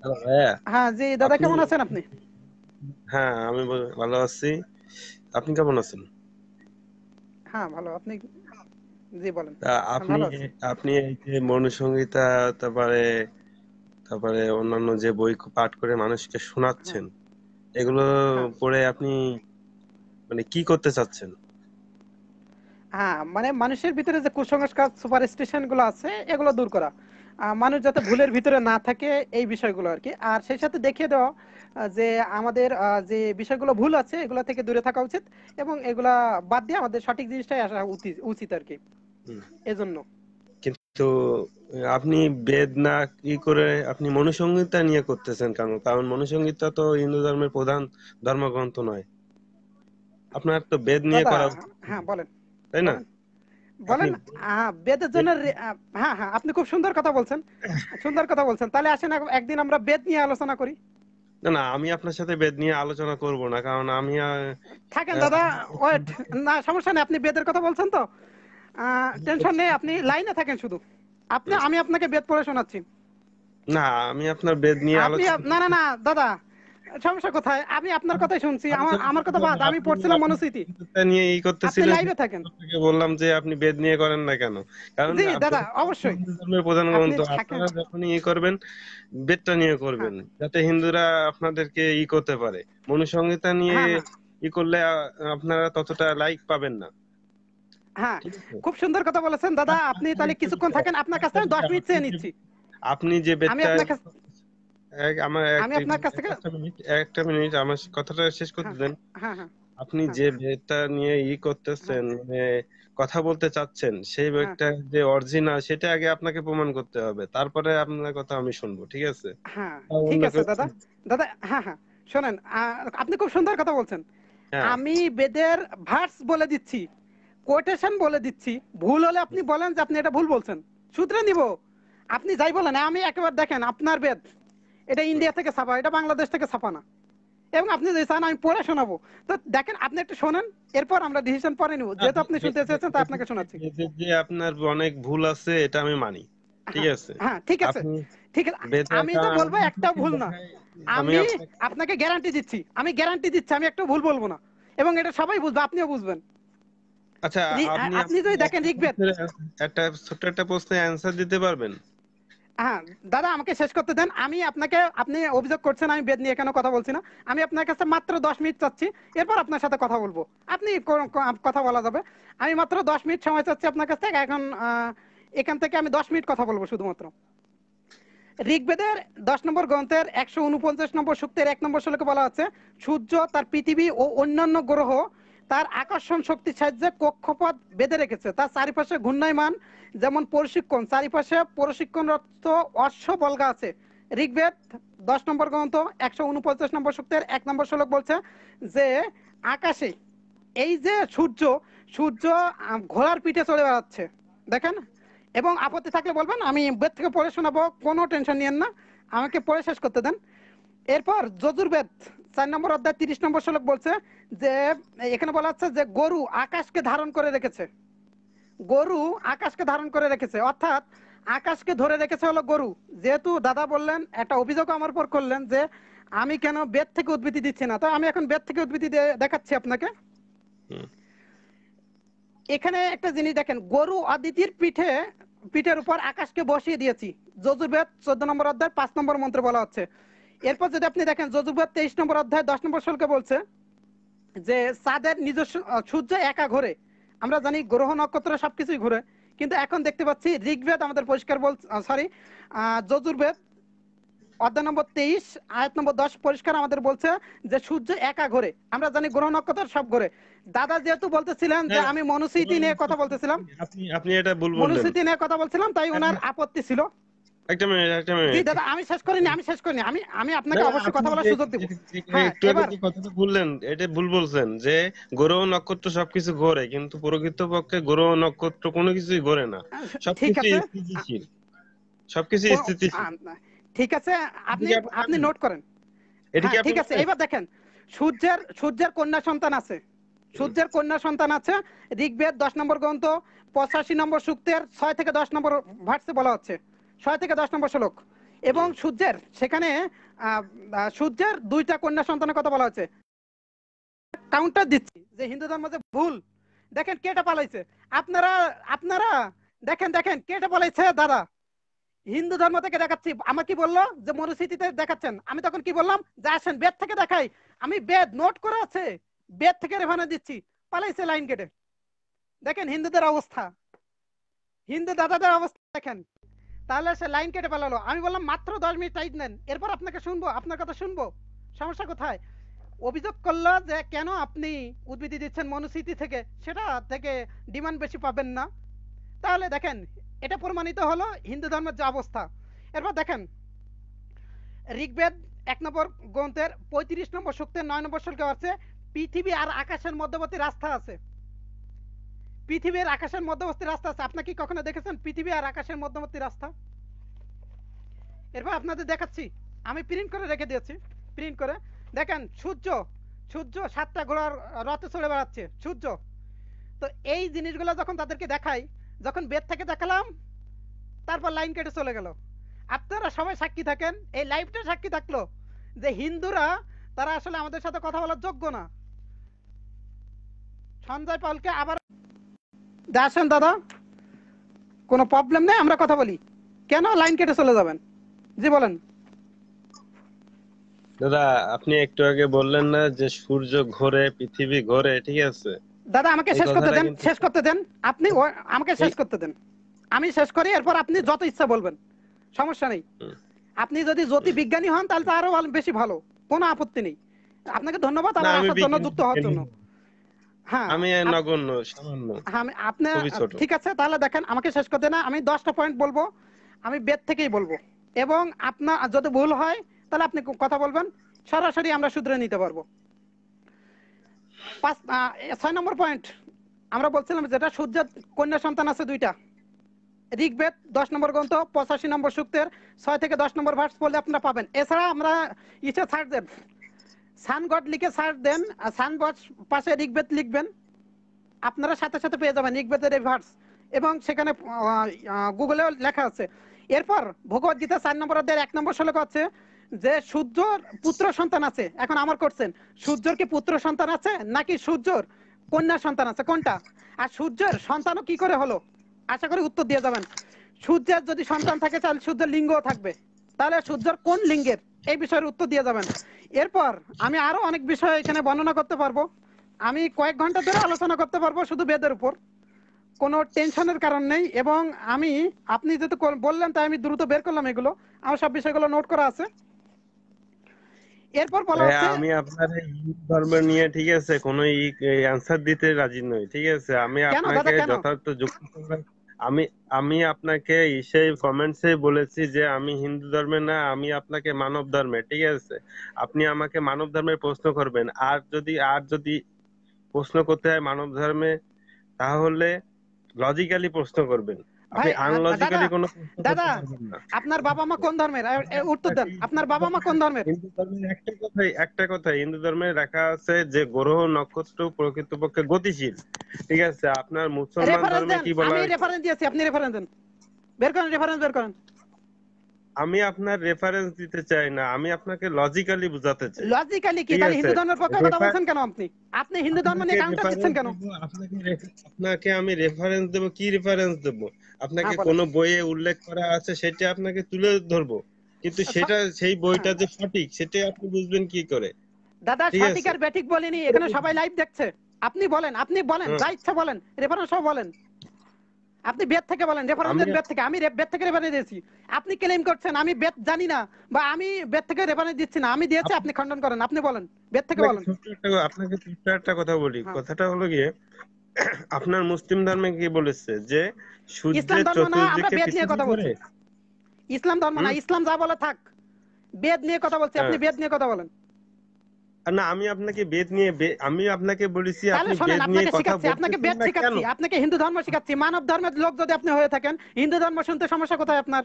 Hello ভাইয়া। হ্যাঁ জি দাদা, আপনি, কেমন আছেন আপনি? হ্যাঁ আমি ভালো আছি। আপনি কেমন আছেন? হ্যাঁ ভালো, আপনি? জি বলেন। তা আমি আপনি ভালো আছি। আপনি এই যে মনুসংহিতা, তারপরে তারপরে অন্যান্য যে বই পাঠ করে মানুষকে হ্যাঁ শোনাচ্ছেন, এগুলো হ্যাঁ পড়ে আপনি মানে কি করতে চাচ্ছেন? হ্যাঁ, মানে মানুষের ভিতরে যে কুসংস্কার সুপারস্টিশন গুলো আছে এগুলো দূর করা, মানুষ যাতে ভুলের ভিতরে না থাকে, এই বিষয়গুলো আর কি। আর সেই সাথে দেখিয়ে দেওয়া যে আমাদের যে বিষয়গুলো ভুল আছে এগুলো থেকে দূরে থাকা উচিত, এবং এগুলা বাদ দিয়ে আমাদের সঠিক জিনিসটাই আসা উচিত উচিত আর কি, হুম। এজন্য। কিন্তু আপনি বেদ না কি করে আপনি মনুসংহিতা নিয়ে করতেছেন কেন? কারণ মনুসংহিতা তো হিন্দু ধর্মের প্রধান ধর্মগ্রন্থ নয়। আপনার তো বেদ নিয়ে দাদা, করা উচিত ছিল, হ্যাঁ বলেন তাই না? বলেন আপনি বলেন। বেদের জন্য বেদ, হ্যাঁ হ্যাঁ, আপনি খুব সুন্দর কথা বলছেন, সুন্দর কথা বলছেন। তাহলে আসেন একদিন আমরা বেদ নিয়ে আলোচনা করি। না না, আমি আপনার সাথে বেদ নিয়ে আলোচনা করব না, কারণ আমি থাকেন আহ, দাদা, ওয়েট। না সমস্যা নেই, আপনি বেদের কথা বলছেন তো টেনশন নেই, আপনি লাইনে থাকেন শুধু। আমি আপনাকে বেদ পড়ে শোনাচ্ছি। না, আমি আপনার বেদ নিয়ে আলোচনা না না করতে না দাদা, সমস্যা কোথায়? আমি আপনার কথাই শুনছি, আমার আলোচনা আমার করতে কথা চাই না। বাদ, আমি আপনি পড়ছিলাম আপনি মনুস্মৃতি। বেদটা নিয়ে আপনি করতেছিলেন, লাইভে থাকেন। আপনাকে বললাম যে আপনি বেদ নিয়ে করেন না কেন? কারণ জি দাদা, বেদ তো অবশ্যই। হিন্দু ধর্মের প্রধান আপনি গ্রন্থ। থাকেন। আপনারা যখনই করবেন, বেদটা নিয়ে হ্যাঁ করবেন, যাতে হিন্দুরা আপনাদেরকে করতে পারে। মনুসংহিতা নিয়ে হ্যাঁ হ্যাঁ করলে আপনারা ততটা লাইক পাবেন না। হ্যাঁ, ঠিক আছে? খুব সুন্দর কথা বলেছেন দাদা। আপনি তারপরে তাহলে একটা কিছুক্ষণ বিষয়, থাকেন, আপনার কাছ একটা থেকে আমি 10 বিষয়, মিনিট চেয়ে নিচ্ছি। আপনি যে আমি বেদটা আপনার কাছ আমার আমি আপনার কাছ থেকে একটা মিনিট, একটা মিনিট আমার কথাটা শেষ করতে হ্যাঁ দেন। হ্যাঁ হ্যাঁ আপনি হ্যাঁ যে বেডটা নিয়ে হ্যাঁ করতেছেন, মানে কথা বলতে চাচ্ছেন, সেই হ্যাঁ বেডটা যে অরিজিনাল সেটা আগে আপনাকে প্রমাণ করতে হবে, তারপরে আপনার কথা আমি শুনবো, ঠিক আছে? হ্যাঁ, আর ঠিক অন্য আছে কেউ দাদা। শুনবে। দাদা হ্যাঁ হ্যাঁ, শোনেন, আপনি খুব সুন্দর কথা বলছেন। হ্যাঁ। আমি বেদের ভার্স বলে দিচ্ছি, কোটেশন বলে দিচ্ছি। ভুল হলে আপনি বলেন যে আপনি এটা ভুল বলছেন, শুধরে নিব। আপনি যাই বলেন, আমি একেবারে দেখেন আপনার বেদ, এটা হুম। ইন্ডিয়া থেকে ছাপা, এটা বাংলাদেশ থেকে ছাপা না। এবং আপনি যদি চান আমি পড়ে শোনাবো, তো দেখেন আপনি একটু শোনেন, এরপর আমরা ডিসিশন পরে নিব। না, যেহেতু আপনি শুনতে চেয়েছেন তাই আপনাকে শোনাচ্ছি। বেদের যে আপনার অনেক ভুল আছে এটা আমি মানি, ঠিক হ্যাঁ আছে? হ্যাঁ, ঠিক আছে আপনি ঠিক আছে। বেদের আমি তো বলবো আমি একটাও আপনাকে ভুল না। দেখাই, আমি আমি আপনাকে, আপনাকে গ্যারান্টি দিচ্ছি, আমি গ্যারান্টি দিচ্ছি আমি একটাও ভুল বলবো না। এবং এটা সবাই বুঝবে, আপনিও বুঝবেন। আচ্ছা, আপনি আপনি আমাকে যদি দেখেন একটা ঋগ্বেদ। প্রশ্নের একটা ছোট্ট একটা প্রশ্নের অ্যান্সার দিতে পারবেন? হ্যাঁ দাদা, আমাকে শেষ করতে দেন। আপনি অভিযোগ করছেন আমি বেদ নিয়ে কেন কথা বলছি না। আমি আপনার কাছে মাত্র 10 মিনিট চাচ্ছি, এরপর আপনার সাথে কথা বলবো। আপনি কথা বলা যাবে। আমি মাত্র 10 মিনিট সময় চাচ্ছি আপনার কাছ থেকে এখন। এখান থেকে আমি 10 মিনিট কথা বলবো শুধুমাত্র। ঋগ্বেদের 10 নম্বর গ্রন্থের 149 নম্বর সূক্তের 1 নম্বর শ্লোকে বলা আছে, সূর্য তার পৃথিবী ও অন্যান্য গ্রহ তার আকর্ষণ শক্তির সাহায্যে কক্ষপথ বেঁধে রেখেছে, তার চারিপাশে ঘূর্ণায়মান যেমন প্রশিক্ষণ, চারিপাশে প্রশিক্ষণরত অশ্ব বলগা আছে। ঋগ্বেদ 10 নম্বর গ্রন্থ 149 নম্বর সূক্তের 1 নম্বর শ্লোক বলছে যে আকাশে এই যে সূর্য, সূর্য ঘোড়ার পিঠে চড়ে বেড়াচ্ছে, দেখেন। এবং আপত্তি থাকলে বলবেন, আমি বেদ থেকে পড়ে শোনাবো, কোনো টেনশন নিয়েন না। আমাকে পড়ে শেষ করতে দেন। এরপর যজুর্বেদ 4 নম্বর অধ্যায় 30 নম্বর শ্লোক বলছে যে এখানে বলা হচ্ছে যে গরু আকাশকে ধারণ করে রেখেছে। গরু আকাশকে ধারণ করে রেখেছে, অর্থাৎ আকাশকে ধরে রেখেছে হলো গরু। যেহেতু দাদা বললেন, একটা অভিযোগ আমার উপর করলেন যে আমি কেন বেদ থেকে উদ্ধৃতি দিচ্ছি না, তো আমি এখন বেদ থেকে উদ্ধৃতি দেখাচ্ছি আপনাকে। হুম। এখানে একটা জিনিস দেখেন, গরু অদিতির পিঠের উপর আকাশকে বসিয়ে দিয়েছি। যজুর্বেদ 14 নম্বর অধ্যায় 5 নম্বর মন্ত্রে বলা হচ্ছে। এরপর যদি আপনি দেখেন যজুর্বেদ 23 নম্বর অধ্যায় 10 নম্বর শ্লোকে বলছে যে চাঁদের নিজস্ব, সূর্য একা ঘোরে। আমরা জানি গ্রহ নক্ষত্র সবকিছুই ঘুরে, কিন্তু এখন দেখতে পাচ্ছি ঋগ্বেদ আমাদের পরিষ্কার বল, সরি, যজুর্বেদ অধ্যায় নম্বর 23 আয়াত নম্বর 10 পরিষ্কার আমাদের বলছে যে সূর্য একা ঘোরে। আমরা জানি গ্রহ নক্ষত্র সব ঘোরে। দাদা যেহেতু বলতেছিলেন যে হ্যাঁ, আমি মনুস্মৃতি নিয়ে কথা বলতেছিলাম, আপনি আপনি এটা ভুল বললেন। তাই ওনার আপত্তি ছিল। একটা মিনিট, একটা জি মিনিট। দাদা, আমি শেষ করিনি। আমি না আপনাকে না, অবশ্যই আপনি কথা বলার সুযোগ দেব। হ্যাঁ একটু আগে এবার যে কথাটা বললেন এটা ভুল বলছেন, যে গ্রহ নক্ষত্র সবকিছু ঘোরে, কিন্তু প্রকৃতপক্ষে গ্রহ নক্ষত্র কোনো কিছুই ঘোরে না। ঠিক সবকিছু আছে। আ, স্থিতিশীল, সবকিছু কো- স্থিতিশীল। ঠিক আছে, এটা আপনি কি আপনি আপনি মানেন? নোট করেন। এটা কি হ্যাঁ আপনি ঠিক আছে, মানেন? এবার দেখেন, সূর্যের কন্যা সন্তান আছে। হুম। সূর্যের কন্যা সন্তান আছে। ঋগ্বেদ 10 নম্বর গ্রন্থ 85 নম্বর সূক্তের 6 থেকে 10 নম্বর ভার্সে বলা হচ্ছে, 6 থেকে 10 নম্বর শ্লোক। এবং সূর্যের সেখানে সূর্যের 2টা কন্যা সন্তানের কথা বলা হচ্ছে। কাউন্টার দিচ্ছি যে হিন্দু ধর্ম যে ভুল। দেখেন কেটা পালাইছে, আপনারা আপনারা দেখেন দেখেন কেটা পালাইছে দাদা। হিন্দু ধর্ম থেকে দেখাচ্ছি, আমার কি বললো যে মনুস্মৃতিতে দেখাচ্ছেন, আমি তখন কি বললাম যে আসেন বেদ থেকে দেখাই, আমি বেদ নোট করা আছে, বেদ থেকে রেফারেন্স দিচ্ছি, পালাইছে লাইন কেটে। দেখেন হিন্দুদের অবস্থা, হিন্দু দাদাদের অবস্থা দেখেন। তাহলে সে লাইন কেটে পালালো। আমি বললাম মাত্র 10 মিনিট টাইম নেন, এরপর আপনাকে শুনবো, আপনার কথা শুনবো, সমস্যা কোথায়? অভিযোগ করলো যে কেন আপনি উদ্ধৃতি দিচ্ছেন মনুস্মৃতি থেকে, সেটা থেকে ডিমান্ড বেশি পাবেন না। তাহলে দেখেন এটা প্রমাণিত হলো হিন্দু ধর্মের যে অবস্থা। এরপর দেখেন ঋগ্বেদ 1 নম্বর গ্রন্থের 35 নম্বর সূক্তের 9 নম্বর শ্লোকে আছে পৃথিবী আর আকাশের মধ্যবর্তী রাস্তা আছে। পৃথিবীর আকাশের মধ্যবর্তী রাস্তা আছে। আপনি কি কখনো দেখেছেন পৃথিবী আর আকাশের মধ্যবর্তী রাস্তা? এরপর আপনাদের দেখাচ্ছি, আমি প্রিন্ট করে রেখে দিয়েছি, প্রিন্ট করে দেখেন সূর্য, সূর্য 7টা ঘোড়ার রথে চড়ে বেড়াচ্ছে সূর্য। তো এই জিনিসগুলো যখন তাদেরকে দেখাই, যখন বেদ থেকে দেখালাম, তারপর লাইন কেটে চলে গেল। আপনারা সবাই সাক্ষী থাকেন, এই লাইভটা সাক্ষী থাকলো যে হিন্দুরা তারা আসলে আমাদের সাথে কথা বলার যোগ্য না। সঞ্জয় পালকে আবার আসেন দাদা, কোনো প্রবলেম নেই, আমরা কথা বলি, কেন লাইন কেটে চলে যাবেন? জি বলেন দাদা। আপনি একটু আগে বললেন না যে সূর্য ঘোরে, পৃথিবী ঘোরে, ঠিক আছে? দাদা, আমাকে এই শেষ করতে কথাটা দেন, কিন্তু শেষ করতে দেন আপনি, আমাকে শেষ করতে দেন, আমি শেষ করি, এরপর আপনি যত ইচ্ছা বলবেন, সমস্যা নেই। আপনি যদি জ্যোতি বিজ্ঞানী হন তাহলে তো আরো বেশি ভালো, কোনো আপত্তি নেই। আপনাকে ধন্যবাদ না, আমার আমি আসার জন্য, যুক্ত হওয়ার জন্য। হ্যাঁ আমি নগণ্য, সামান্য, আপনি খুবই ছোট। ঠিক আছে, তাহলে দেখেন আমাকে শেষ করতে না, আমি 10টা পয়েন্ট বলবো, আমি বেদ থেকেই বলবো, এবং আপনার যদি ভুল হয় তাহলে আপনি কথা বলবেন, সরাসরি আমরা শুধরে নিতে পারবো। 6 নম্বর পয়েন্ট আমরা বলছিলাম যেটা সূর্যের কন্যা সন্তান আছে 2টা। ঋগ্বেদ 10 নম্বর গ্রন্থ 85 নম্বর সূক্তের 6 থেকে 10 নম্বর ভার্স পড়লে আপনারা পাবেন। এছাড়া আমরা ইচ্ছে সার্চ দেন, সান গড লিখে সার্চ দেন, সান গড পাশে ঋগ্বেদ লিখবেন, আপনারা সাথে সাথে পেয়ে যাবেন ঋগ্বেদের এই ভার্স, এবং সেখানে গুগলেও লেখা আছে। এরপর ভগবত গীতা 4 নম্বর অধ্যায়ের 1 নম্বর শ্লোক আছে যে সূর্যর পুত্র সন্তান আছে। এখন আমার কোশ্চেন, সূর্যর কি পুত্র সন্তান আছে নাকি সূর্যর কন্যা সন্তান আছে, কোনটা? আর সূর্যের সন্তানও কি করে হলো? আশা করি উত্তর দিয়ে যাবেন। সূর্যের যদি সন্তান থাকে তাহলে সূর্যের লিঙ্গও থাকবে, তাহলে সূর্যের কোন লিঙ্গের, এই বিষয়ের উত্তর দিয়ে যাবেন। এরপর আমি আরো অনেক বিষয় এখানে বর্ণনা করতে পারবো, আমি কয়েক ঘন্টা ধরে আলোচনা করতে পারবো শুধু বেদের উপর, কোনো টেনশনের কারণ নেই। এবং আমি, আপনি যেহেতু বললেন তাই আমি দ্রুত বের করলাম এগুলো, আমার সব বিষয়গুলো নোট করা আছে। এরপর বলা হচ্ছে আমি আপনার এই হিন্দু ধর্ম নিয়ে, ঠিক আছে, কোনো অ্যান্সার দিতে রাজি নই, ঠিক আছে? আমি কেন দাদা, আপনাকে কেন? যথার্থ যুক্তি আমি আমি আপনাকে সেই কমেন্টসে বলেছি যে আমি হিন্দু ধর্মে না, আমি আপনাকে মানব ধর্মে, ঠিক আছে? আপনি আমাকে মানব ধর্মের প্রশ্ন করবেন, আর যদি প্রশ্ন করতে হয় মানব ধর্মে, তাহলে লজিক্যালি প্রশ্ন করবেন। আপনি ভাই দাদা, আনলজিক্যালি কোনো প্রশ্ন করতে দাদা পারবেন না। আপনার বাবা মা কোন ধর্মের, উত্তর দেন, আপনার বাবা মা কোন ধর্মের? হিন্দু ধর্মের একটা কথাই হিন্দু ধর্মে লেখা আছে যে গ্রহ নক্ষত্র প্রকৃতপক্ষে গতিশীল, ঠিক আছে? আপনার মুসলমান রেফারেন্স ধর্মে দেন, কি বলা আমি হয়েছে? রেফারেন্স দিয়েছি, আপনি রেফারেন্স দেন, বের করেন, রেফারেন্স বের করেন। আমি আপনার রেফারেন্স দিতে চাই না, আমি আপনাকে লজিক্যালি বুঝাতে চাই, লজিক্যালি কি ঠিক তাহলে আছে? হিন্দু ধর্মের পক্ষে কথা রেফার বলছেন কেন আপনি? আপনি হিন্দু ধর্ম আপনাকে নিয়ে কাউন্টার দিচ্ছেন রেফারেন্স কেন? দেব, আপনাকে আমি রেফারেন্স দেব, কি রেফারেন্স দেব? আপনাকে হ্যাঁ বলেন। কোন বইয়ে উল্লেখ করা আছে সেটা আপনাকে তুলে ধরবো, কিন্তু স- সেই হ্যাঁ বইটা যে সঠিক সেটা আপনি বুঝবেন কি করে? দাদা, ঠিক সঠিক আছে? আর বেঠিক বলিনি, এখানে সবাই লাইভ দেখছে। আপনি বলেন, আপনি বলেন, হুম। যা ইচ্ছা বলেন, রেফারেন্স সব বলেন। আপনি বেদ থেকে বলেন, রেফারেন্স আমি দেন বেদ থেকে, আমি বেদ থেকে রেফারেন্স দিয়েছি। আপনি ক্লেম করছেন আমি বেদ জানি না, বা আমি বেদ থেকে রেফারেন্স দিচ্ছি না, আমি দিয়েছি, আপনি খণ্ডন করেন, আপনি বলেন, বেদ থেকে বলেন। আপনাকে ছোট্ট একটা কথা বলি। হ্যাঁ, কথাটা হলো গিয়ে, আপনার মুসলিম ধর্মে কি বলেছে যে ইসলাম সূর্যের ধর্ম না, আমরা চতুর্দিকে বেদ নিয়ে পৃথিবী কথা ঘোরে? বলছি। ইসলাম ধর্ম না, হুম। ইসলাম যা বলে থাক, বেদ নিয়ে কথা বলছি, আপনি হ্যাঁ। বেদ নিয়ে কথা বলেন। আর না, আমি আপনাকে বেদ নিয়ে আমি আপনাকে বলেছি তাহলে আপনি শোনেন, বেদ নিয়ে আপনাকে কথা শিখাচ্ছি, আপনাকে বলতেছেন বেদ না কেন? শিখাচ্ছি, আপনাকে হিন্দু ধর্ম শিখাচ্ছি। মানব ধর্মের লোক যদি আপনি হয়ে থাকেন, হিন্দু ধর্ম শুনতে সমস্যা কোথায় আপনার?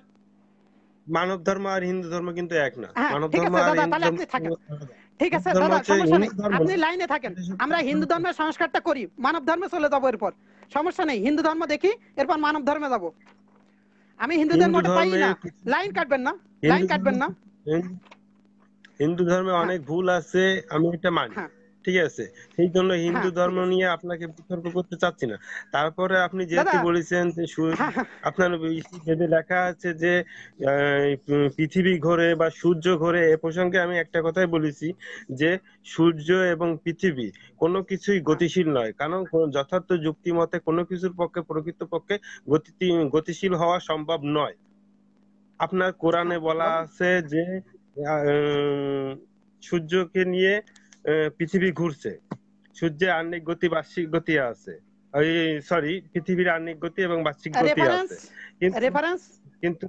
মানব ধর্ম আর হিন্দু ধর্ম কিন্তু এক না। হ্যাঁ মানব ঠিক ধর্ম আছে আর দাদা, হিন্দু তাহলে ধর্ম আপনি থাকেন। আলাদা। ঠিক মানব আছে ধর্ম দাদা, হচ্ছে সমস্যা হিন্দু নেই, ধর্ম, আপনি লাইনে থাকেন। যেসব আমরা হিন্দু ধর্মের সংস্কারটা করি, মানব ধর্মে চলে যাবো এরপর, সমস্যা নেই, হিন্দু ধর্ম দেখি, এরপর মানব ধর্মে যাব। আমি হিন্দু হিন্দু ধর্মটা পাই না। ধর্মের লাইন কাটবেন না, লাইন হিন্দু কাটবেন না। ধর্ম হিন্দু ধর্মে হ্যাঁ অনেক ভুল আছে, আমি এটা মানি। হ্যাঁ ঠিক আছে, সেই জন্য হিন্দু হ্যাঁ, ঠিক ধর্ম আছে নিয়ে আপনাকে বিতর্ক করতে চাচ্ছি না। তারপরে আপনি দাদা। যেহেতু বলেছেন যে হ্যাঁ হ্যাঁ আপনার বেদে লেখা আছে যে পৃথিবী ঘোরে বা সূর্য ঘোরে, এ প্রসঙ্গে আমি একটা কথাই বলেছি যে সূর্য এবং পৃথিবী কোনো কিছুই হ্যাঁ গতিশীল নয়, কারণ যথার্থ যুক্তি মতে কোনো কিছুর পক্ষে প্রকৃতপক্ষে গতিশীল হওয়া সম্ভব নয়। আপনার কোরআনে হ্যাঁ, বলা বলেন। আছে যে উম, সূর্যকে নিয়ে পৃথিবী ঘুরছে, সূর্যের আহ্নিক গতি বার্ষিক গতি আছে, ওই সরি, পৃথিবীর আহ্নিক গতি এবং বার্ষিক গতি রেফারেন্স, আছে। কিন্তু রেফারেন্স। কিন্তু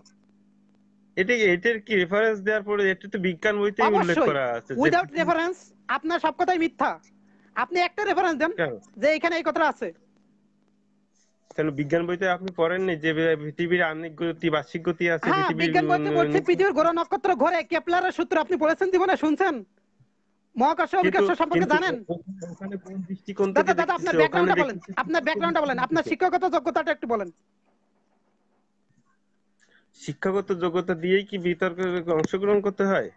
এটার কি রেফারেন্স দেওয়ার পরে? এটা তো বিজ্ঞান বইতেই উল্লেখ অবশ্যই, করা আছে যে উইদাউট পৃথিবী। রেফারেন্স আপনার সব কথাই মিথ্যা। আপনি একটা রেফারেন্স দেন কেন? যে এখানে এই কথা আছে। কেন বিজ্ঞান বইতে আপনি পড়েননি যে পৃথিবীর আহ্নিক গতি বার্ষিক গতি আছে, হ্যাঁ, পৃথিবীর বিজ্ঞান বইতে পড়ছি পৃথিবীর গ্রহ নক্ষত্র ঘোরে, কেপলারের সূত্র আপনি পড়েছেন জীবনে, শুনছেন? মহাকর্ষ কিন্তু অভিকর্ষ সম্পর্কে কিন্তু জানেন? ওখানে কোন দৃষ্টিকোণ থেকে দাদা দাদা, আপনার দেখতেছে? ওখানে ব্যাকগ্রাউন্ডটা বলেন, দেখতেছে আপনার ব্যাকগ্রাউন্ডটা বলেন, আপনার শিক্ষাগত যোগ্যতাটা একটু বলেন। শিক্ষাগত যোগ্যতা দিয়েই কি বিতর্কে অংশগ্রহণ করতে হয়?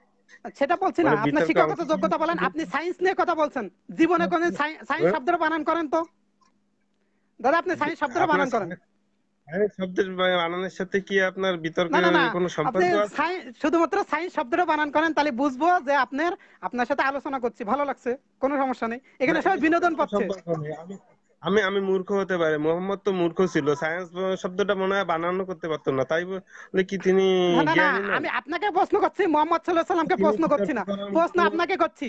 সেটা বলছি না, মানে আপনার বিতর্কে শিক্ষাগত অংশগ্রহণ যোগ্যতা করতে বলেন। গেলে আপনি সায়েন্স নিয়ে কথা বলছেন, জীবনে কোনদিন সায়েন্স হ্যাঁ? শব্দটা বানান করেন তো? দাদা, আপনি সায়েন্স শব্দটা আপনার বানান করেন। সায়েন্স শব্দের বানানের সাথে কি আপনার না বিতর্কের না না, কোনো আপনি সম্পর্ক আছে? শুধুমাত্র সায়েন্স শব্দটা বানান করেন, তাহলে বুঝবো যে আপনার সাথে আলোচনা করছি, ভালো লাগছে, কোনো সমস্যা নেই, না, এখানে সবাই এর সাথে বিনোদন কোনো পাচ্ছে। সম্পর্ক নেই। আমি আমি আমি মূর্খ হতে পারে, মোহাম্মদ তো মূর্খ ছিল, সায়েন্স শব্দটা মনে হয় বানানো করতে পারতো না, তাই বলে কি তিনি না না না, জ্ঞানী নন? আমি আপনাকে প্রশ্ন করছি, মোহাম্মদ সাল্লাল্লাহু আলাইহি সাল্লামকে তিনি প্রশ্ন করছি বিতর্ক না, করার প্রশ্ন মতো। আপনাকে করছি,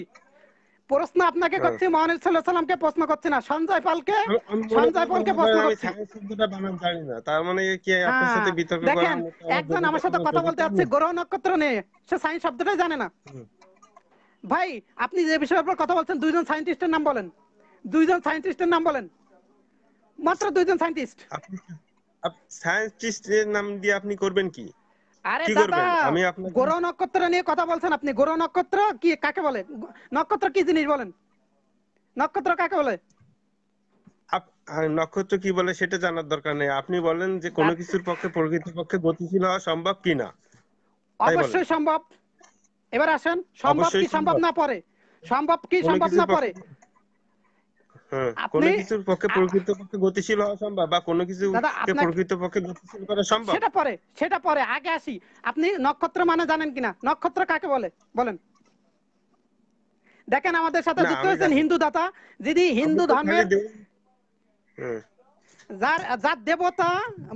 প্রশ্ন আপনাকে হ্যাঁ। করছি, মোহাম্মদ সাল্লাল্লাহু আলাইহি সাল্লামকে প্রশ্ন করছি না, সঞ্জয় পালকে, আমি মনে সঞ্জয় করি পালকে মনে প্রশ্ন করেন আমি করছি। সায়েন্স শব্দটা বানান জানি না, তার মানে কি আপনার হ্যাঁ, সাথে বিতর্ক দেখেন, করার মতো আমার একজন যোগ্যতা আমার সাথে কথা বলতে যোগ্যতা যাচ্ছে নেই? গ্রহ নক্ষত্র নিয়ে, সে সায়েন্স শব্দটাই জানে না। হুম। ভাই, আপনি যে বিষয়ের উপর কথা বলছেন, দুইজন সায়েন্টিস্টের নাম বলেন, দুইজন সায়েন্টিস্টের নাম বলেন, মাত্র দুইজন সায়েন্টিস্ট। আপনি সায়েন্টিস্টের নাম দিয়ে আপনি করবেন কি? আরে কি দাদা, করবেন? আমি আপনাকে গ্রহ নক্ষত্র নিয়ে কথা বলছেন আপনি, গ্রহ নক্ষত্র কি কাকে বলে? নক্ষত্র কি জিনিস বলেন? নক্ষত্র কাকে বলে? নক্ষত্র কি বলে সেটা জানার দরকার নেই, আপনি বলেন যে কোনো দাদ- কিছুর পক্ষে প্রকৃতপক্ষে গতিশীল হওয়া সম্ভব কিনা, তাই বলেন। অবশ্যই সম্ভব। এবার আসেন, সম্ভব কি অবশ্যই সম্ভব সম্ভব। না পরে? সম্ভব কি কোনো সম্ভব কিছুর না পরে? পক্ষে, হ্যাঁ, আপনি কোনো কিছুর পক্ষে আ- প্রকৃতপক্ষে গতিশীল হওয়া সম্ভব বা কোনো দাদা কিছুকে আপনাকে, প্রকৃতপক্ষে গতিশীল করা সম্ভব। সেটা পরে আগে আসি। আপনি নক্ষত্র মানে জানেন কিনা? নক্ষত্র কাকে বলে বলেন? দেখেন, আমাদের সাথে না যুক্ত আমি হয়েছেন জানি না। হিন্দু দাতা, যিনি আমি হিন্দু তো খালি ধর্মের, হ্যাঁ। যার যার দেবতা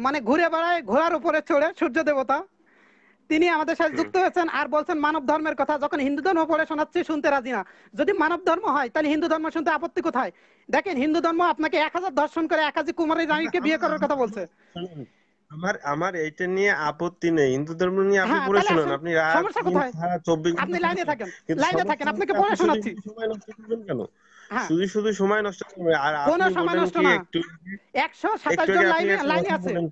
মানে ঘুরে বেড়ায় ঘোড়ার উপরে চড়ে, সূর্য দেবতা, তিনি আমাদের সাথে হুম। যুক্ত হয়েছেন আর বলছেন মানব ধর্মের কথা। যখন হিন্দু ধর্ম পড়ে শোনাচ্ছি, শুনতে রাজি না। যদি মানব ধর্ম হয়, তাহলে হিন্দু ধর্ম শুনতে আপত্তি কোথায়? দেখেন, হিন্দু ধর্ম আপনাকে 1000 ধর্ষণ করে 1000 কুমারী আমার রানীকে বিয়ে আমার করার আমার কথা বলছে। আমার শুনুন, আমার আমার এইটা নিয়ে আপত্তি নেই, হিন্দু ধর্ম নিয়ে আপনি হ্যাঁ, পড়ে তাহলে শুনুন, আসেন, আপনি রাত সমস্যা দিন কোথায়? সারা 24 ঘন্টা আপনি পড়ে লাইনে শুনুন। থাকেন, কিন্তু লাইনে থাকেন, সমস্যা আপনাকে হচ্ছে পড়ে আপনি শুধু শোনাচ্ছি। শুধু সময় নষ্ট করবেন কেন? হ্যাঁ, শুধু সময় নষ্ট করবেন। আর কোন আপনি সময় বলেন নষ্ট কি না। একটু 127 একটু জন আগে আপনি লাইনে একটা লাইনে কথা আছে। বলেন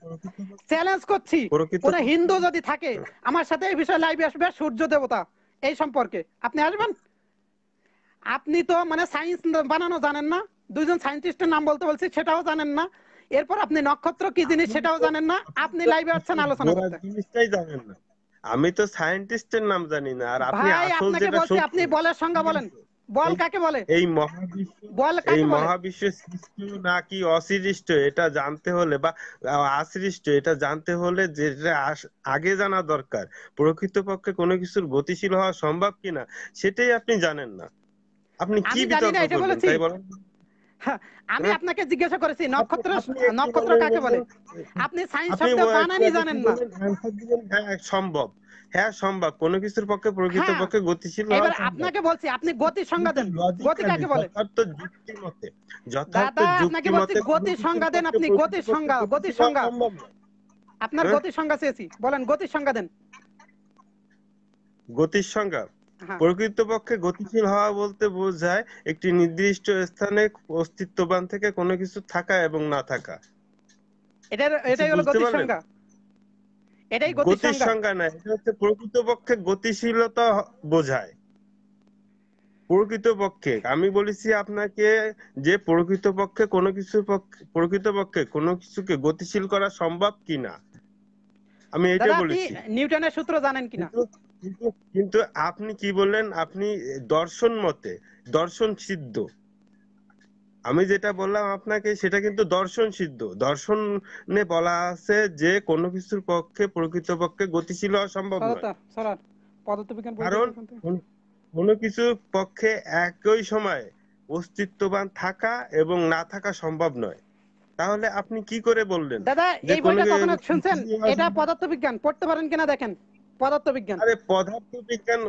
চ্যালেঞ্জ করছি, কোন প্রকৃতপক্ষে। হিন্দু যদি থাকে আমার সাথে এই বিষয়ে লাইভে আসবে, সূর্য দেবতা এই সম্পর্কে আপনি আসবেন। আপনি তো মানে সায়েন্স বানানো জানেন না, দুইজন সায়েন্টিস্টের নাম বলতে বলছি সেটাও জানেন না, এরপর আপনি নক্ষত্র কি জিনিস আপনি সেটাও তো জানেন না, আপনি লাইভে আপনি আসছেন আলোচনা গোড়ার করতে। জিনিসটাই জানেন না। আমি তো সায়েন্টিস্টের নাম জানি না, আর আপনি ভাই, আসল আপনাকে যেটা বলছি, সত্য, আপনি বলের সংজ্ঞা ঠিক বলেন। আছে, বল এই কাকে বলে? এই মহাবিশ্ব, বল এই কাকে বলে? মহাবিশ্ব সৃষ্ট নাকি অসৃষ্ট এটা জানতে হলে বা আসৃষ্ট এটা জানতে হলে যেটা আগে জানা দরকার, প্রকৃতপক্ষে কোনো কিছুর গতিশীল হওয়া সম্ভব কিনা সেটাই আপনি জানেন না, আপনি কি আমি জানি না বিতর্ক এটা করবেন বলেছি? তাই বলেন? হ্যাঁ, আমি হ্যাঁ? আপনাকে জিজ্ঞাসা করেছি আপনি নক্ষত্র, আপনি একটু নক্ষত্র বলেন কাকে বলে? বললেন, আপনি সায়েন্স আপনি শব্দ একটু বানানই আগে কি জানেন না। বললেন, অ্যান্সার দিলেন হ্যাঁ সম্ভব। হ্যাঁ সম্ভব, কোনো কিছুর পক্ষে হ্যাঁ, প্রকৃতপক্ষে গতিশীল হওয়া এবার সম্ভব। আপনাকে বলছি, আপনি গতির সংজ্ঞা কিন্তু দেন। গতি লজিক্যালি কাকে বলে? যথার্থ যুক্তি মতে, যথার্থ দাদা, আপনাকে যুক্তি বলছি মতে কোনো গতির কিছুর সংজ্ঞা দেন, পক্ষে আপনি গতির প্রকৃতপক্ষে সংজ্ঞা, গতির গতিশীল হওয়া সংজ্ঞা। সম্ভব না। আপনার হ্যাঁ, গতির সংজ্ঞা চেয়েছি, বলেন গতির সংজ্ঞা দেন। গতির সংজ্ঞা হ্যাঁ, প্রকৃতপক্ষে গতিশীল হওয়া বলতে বোঝায় একটি নির্দিষ্ট স্থানে অস্তিত্ববান থেকে কোনো কিছু থাকা এবং না থাকা। কিছু এটাই হলো বুঝতে গতির পারলেন? সংজ্ঞা, এটাই গতির গতির সংজ্ঞা। সংজ্ঞা না, এটা হচ্ছে প্রকৃতপক্ষে গতিশীলতা বোঝায়। প্রকৃতপক্ষে আমি বলেছি আপনাকে যে প্রকৃতপক্ষে কোনো কিছুর পক্ষে, প্রকৃতপক্ষে কোনো কিছুকে গতিশীল করা সম্ভব কিনা। আমি এটা দাদা আপনি বলেছি। নিউটনের সূত্র জানেন কিনা? কিন্তু কিন্তু কিন্তু আপনি কি বললেন, আপনি দর্শন মতে, দর্শন সিদ্ধ। আমি যেটা বললাম আপনাকে সেটা কিন্তু দর্শন সিদ্ধ। দর্শনে বলা আছে যে কোনো কিছুর পক্ষে প্রকৃতপক্ষে গতিশীল হওয়া সম্ভব নয়। স্যার পদার্থবিজ্ঞান বই কারণ দেখে এখান থেকে। কোনো কিছুর পক্ষে একই সময়ে অস্তিত্ববান থাকা এবং না থাকা সম্ভব নয়। তাহলে আপনি কি করে বললেন দাদা যে এই কোনো বইটা কখনো শুনছেন? গতিশীল হওয়া এটা সম্ভব? পদার্থবিজ্ঞান, পড়তে পারেন কিনা দেখেন। পদার্থবিজ্ঞান। আরে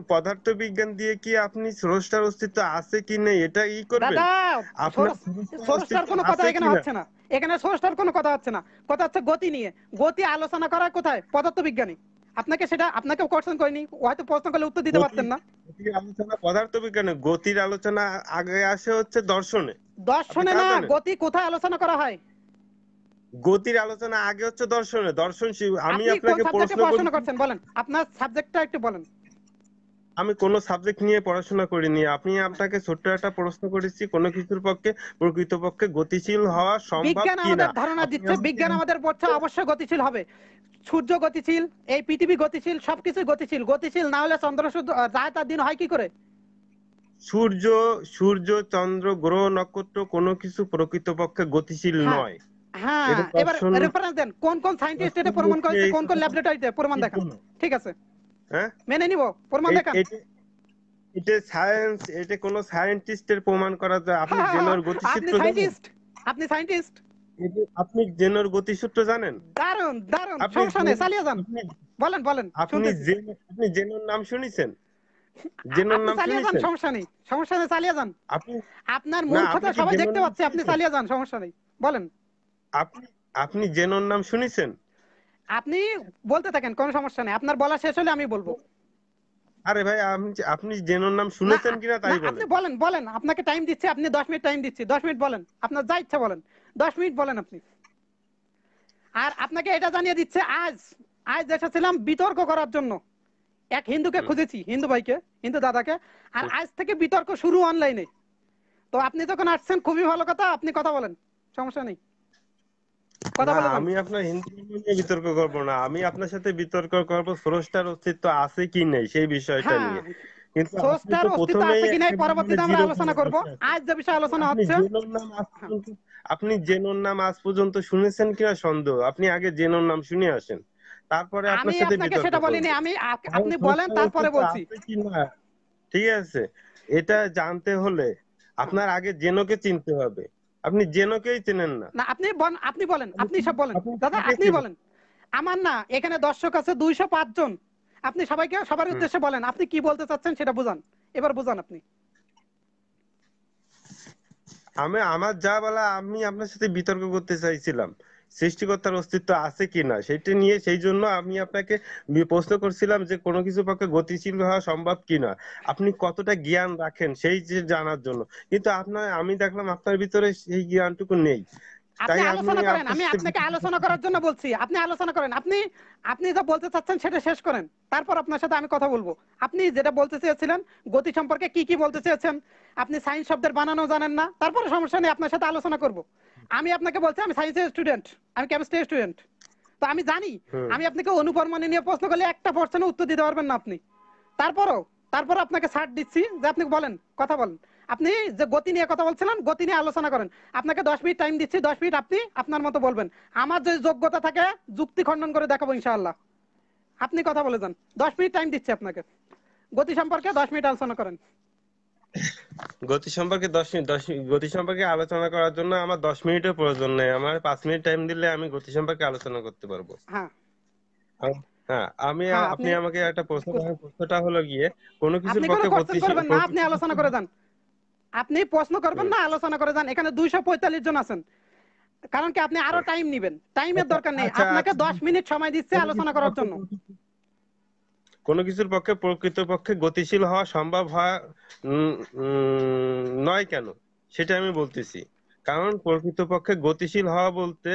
পদার্থবিজ্ঞান দিয়ে কি আপনি স্রষ্টার অস্তিত্ব আছে কি নেই এটা করবেন? দাদা আপনার স্রষ্টার স্রষ্টার অস্তিত্ব কোনো কথা আছে এখানে কি না? হচ্ছে না। এখানে স্রষ্টার কোনো কথা হচ্ছে না। কথা হচ্ছে গতি নিয়ে। গতি আলোচনা করা কোথায়? পদার্থবিজ্ঞানী। আপনাকে সেটা আপনাকে কোশ্চেন করিনি, হয়তো প্রশ্ন করলে উত্তর দিতে গতি পারতেন না। গতির আলোচনা পদার্থবিজ্ঞানে, গতির আলোচনা আগে আসে হচ্ছে দর্শনে। আপনি দর্শনে তা না, জানেন? গতি কোথায় আলোচনা করা হয়? গতির আলোচনা আগে হচ্ছে দর্শনে। আমি আপনি কোন আপনাকে প্রশ্ন সাবজেক্টে পড়াশোনা করেছি। করছেন বলেন, আপনার সাবজেক্টটা একটু বলেন। আমি কোন সাবজেক্ট নিয়ে পড়াশোনা করিনি। আপনাকে ছোট্ট একটা প্রশ্ন করেছি, কোনো কিছুর পক্ষে প্রকৃতপক্ষে গতিশীল হওয়া সম্ভব বিজ্ঞান কিনা। আমাদের ধারণা আপনি দিচ্ছে, আমাকে বিজ্ঞান আমাদের বলছে answer- অবশ্যই গতিশীল হবে। সূর্য গতিশীল, এই পৃথিবী গতিশীল, সবকিছু গতিশীল। গতিশীল না হলে চন্দ্র সূর্য রাত আর দিন হয় কি করে? সূর্য সূর্য চন্দ্র গ্রহ নক্ষত্র কোনো কিছু প্রকৃতপক্ষে গতিশীল হ্যাঁ, নয়। হ্যাঁ, এটা এবার দর্শন রেফারেন্স দেন, কোন কোন সায়েন্টিস্ট এটা দর্শন প্রমাণ মতে করেছে, এই কোন কোন কথা ল্যাবরেটরিতে প্রমাণ সিদ্ধ দেখান। না। ঠিক আছে, হ্যাঁ, মেনে নিব, প্রমাণ এই দেখান। এটা এটা সায়েন্স, এটা কোনো সায়েন্টিস্টের প্রমাণ করা যায়? আপনি জেনর আপনি গতিসূত্র জানেন? সায়েন্টিস্ট, আপনি সায়েন্টিস্ট। আপনি জেনর গতিসূত্র জানেন? দারুন দারুন, আপনি সমস্যা নেই, চালিয়ে যান। আপনি বলেন বলেন, শুনতেছি। আপনি জেনর নাম শুনেছেন? জেনর আপনি নাম চালিয়ে যান, শুনেছেন? সমস্যা নেই, সমস্যা নেই, চালিয়ে যান। আপনি আপনার না, আপনি মূর্খতা কি সবাই জেনর দেখতে নাম পাচ্ছে, আপনি শুনেছেন? চালিয়ে যান, সমস্যা নেই, বলেন। আপনি আপনি জেনর নাম শুনেছেন? আপনি বলতে থাকেন, কোনো সমস্যা নেই, আপনার বলা শেষ হলে আমি বলবো। আরে ভাই, আপনি জেনর নাম না শুনেছেন কিনা না, তাই আপনি বলেন। বলেন বলেন, আপনাকে টাইম দিচ্ছি, আপনি 10 মিনিট টাইম দিচ্ছি, 10 মিনিট বলেন, আপনার যা ইচ্ছা বলেন, 10 মিনিট বলেন আপনি। আর আপনাকে এটা জানিয়ে দিচ্ছে, আজ আজ এসেছিলাম বিতর্ক করার জন্য। এক হিন্দুকে হুম, খুঁজেছি, হিন্দু ভাইকে, হিন্দু দাদাকে। আর হুম। আজ থেকে বিতর্ক শুরু অনলাইনে। তো আপনি যখন আসছেন, খুবই ভালো কথা, আপনি কথা বলেন, সমস্যা নেই, কথা না, বলে যান। আমি আপনার হিন্দু ধর্ম নিয়ে বিতর্ক করব না। আমি আপনার সাথে বিতর্ক করব স্রষ্টার অস্তিত্ব আছে কি নেই সেই বিষয়টা হ্যাঁ, নিয়ে। কিন্তু আপনি স্রষ্টার তো অস্তিত্ব প্রথমেই আছে কি নাই একেবারে পরবর্তীতে আমরা জিরো আলোচনা পয়েন্টে করব। বসে আছেন। আজ যে বিষয়ে আলোচনা আপনি হচ্ছে। জেনর নাম আজ হ্যাঁ, পর্যন্ত আপনি জেনর নাম আজ পর্যন্ত শুনেছেন কিনা সন্দেহ। আপনি আগে জেনর নাম শুনে আসেন, তারপরে আমি আপনার সাথে আপনাকে বিতর্ক সেটা করব। বলিনি, আমি কারণ আপনি বলেন স্রষ্টার তারপরে অস্তিত্ব বলছি। আছে কি না, ঠিক আছে, এটা জানতে হলে হ্যাঁ, আপনার আগে জেনোকে চিনতে হবে। আপনি জেনোকেই চেনেন না। না আপনি আপনি বলেন, আপনি সব বলেন, আপনি দাদা কাকে আপনি চেনেন? বলেন। আমার না এখানে দর্শক আছে 205 জন। আপনি সবাইকে, সবার হুম। উদ্দেশ্যে বলেন, আপনি কি বলতে চাচ্ছেন সেটা বুঝান। এবার বুঝান আপনি। আমার যা বলা, আমি আপনার সাথে বিতর্ক করতে চাইছিলাম সৃষ্টিকর্তার অস্তিত্ব আছে কিনা সেটা নিয়ে। সেই জন্য আমি আপনাকে প্রশ্ন করছিলাম যে কোনো কিছু পক্ষে গতিশীল হওয়া সম্ভব কিনা, আপনি কতটা জ্ঞান রাখেন সেই যে জানার জন্য। কিন্তু আমি দেখলাম আপনার ভিতরে সেই জ্ঞানটুকু নেই। আপনি তাই আমি আলোচনা করেন, আপনার আমি সাথে আপনাকে বিতর্ক আলোচনা করতে করার জন্য চাচ্ছি। বলছি, আপনি আলোচনা করেন। আপনি আপনি যা বলতে চাচ্ছেন সেটা শেষ করেন, তারপর আপনার সাথে আমি কথা বলবো। আপনি যেটা বলতে চেয়েছিলেন, গতি সম্পর্কে কি কি বলতে চেয়েছেন, আপনি সায়েন্স শব্দের বানানো জানেন না, তারপরে সমস্যা নেই, আপনার সাথে আলোচনা করব। আমি আপনাকে বলছি, আমি সায়েন্সের স্টুডেন্ট, আমি কেমিস্ট্রি স্টুডেন্ট। তো আমি জানি, হুম। আমি আপনাকে অনুপরমাণু নিয়ে প্রশ্ন করলে একটা প্রশ্নের উত্তর দিতে পারবেন না আপনি। তারপরও তারপর আপনাকে ছাড় দিচ্ছি যে আপনি বলেন, কথা বলেন। আপনি যে গতি নিয়ে কথা বলছিলেন, গতি নিয়ে আলোচনা করেন। আপনাকে 10 মিনিট টাইম দিচ্ছি, 10 মিনিট আপনি আপনার মতো বলবেন। আমার যদি যোগ্যতা থাকে, যুক্তি খণ্ডন করে দেখাবো ইনশাআল্লাহ। আপনি কথা বলে যান, 10 মিনিট টাইম দিচ্ছি আপনাকে। গতি সম্পর্কে 10 মিনিট আলোচনা করেন। গতি সম্পর্কে আলোচনা করার জন্য আমার 10 মিনিটের প্রয়োজন নেই। আমার 5 মিনিট টাইম দিলে আমি গতি সম্পর্কে আলোচনা করতে পারবো। হ্যাঁ, হ্যাঁ, হ্যাঁ, আপনি আমাকে একটা প্রশ্ন করেন। প্রশ্নটা হলো গিয়ে কোনো কিছুর আপনি কোনো পক্ষে কোশ্চেন করবেন না, আপনি আলোচনা করে প্রকৃতপক্ষে যান। আপনি প্রশ্ন করবেন হুম, না, আলোচনা করে যান। এখানে 245 জন আছেন। কারণ কি, আপনি আরো হুম। টাইম নিবেন, টাইমের আচ্ছা, দরকার নেই, আচ্ছা, আপনাকে আচ্ছা। 10 মিনিট সময় দিচ্ছে কোনো আলোচনা কিছুর করার পক্ষে জন্য। কোনো কিছুর পক্ষে প্রকৃতপক্ষে গতিশীল হওয়া সম্ভব হয় নয় কেন, সেটা আমি বলতেছি। কারণ প্রকৃতপক্ষে গতিশীল হওয়া বলতে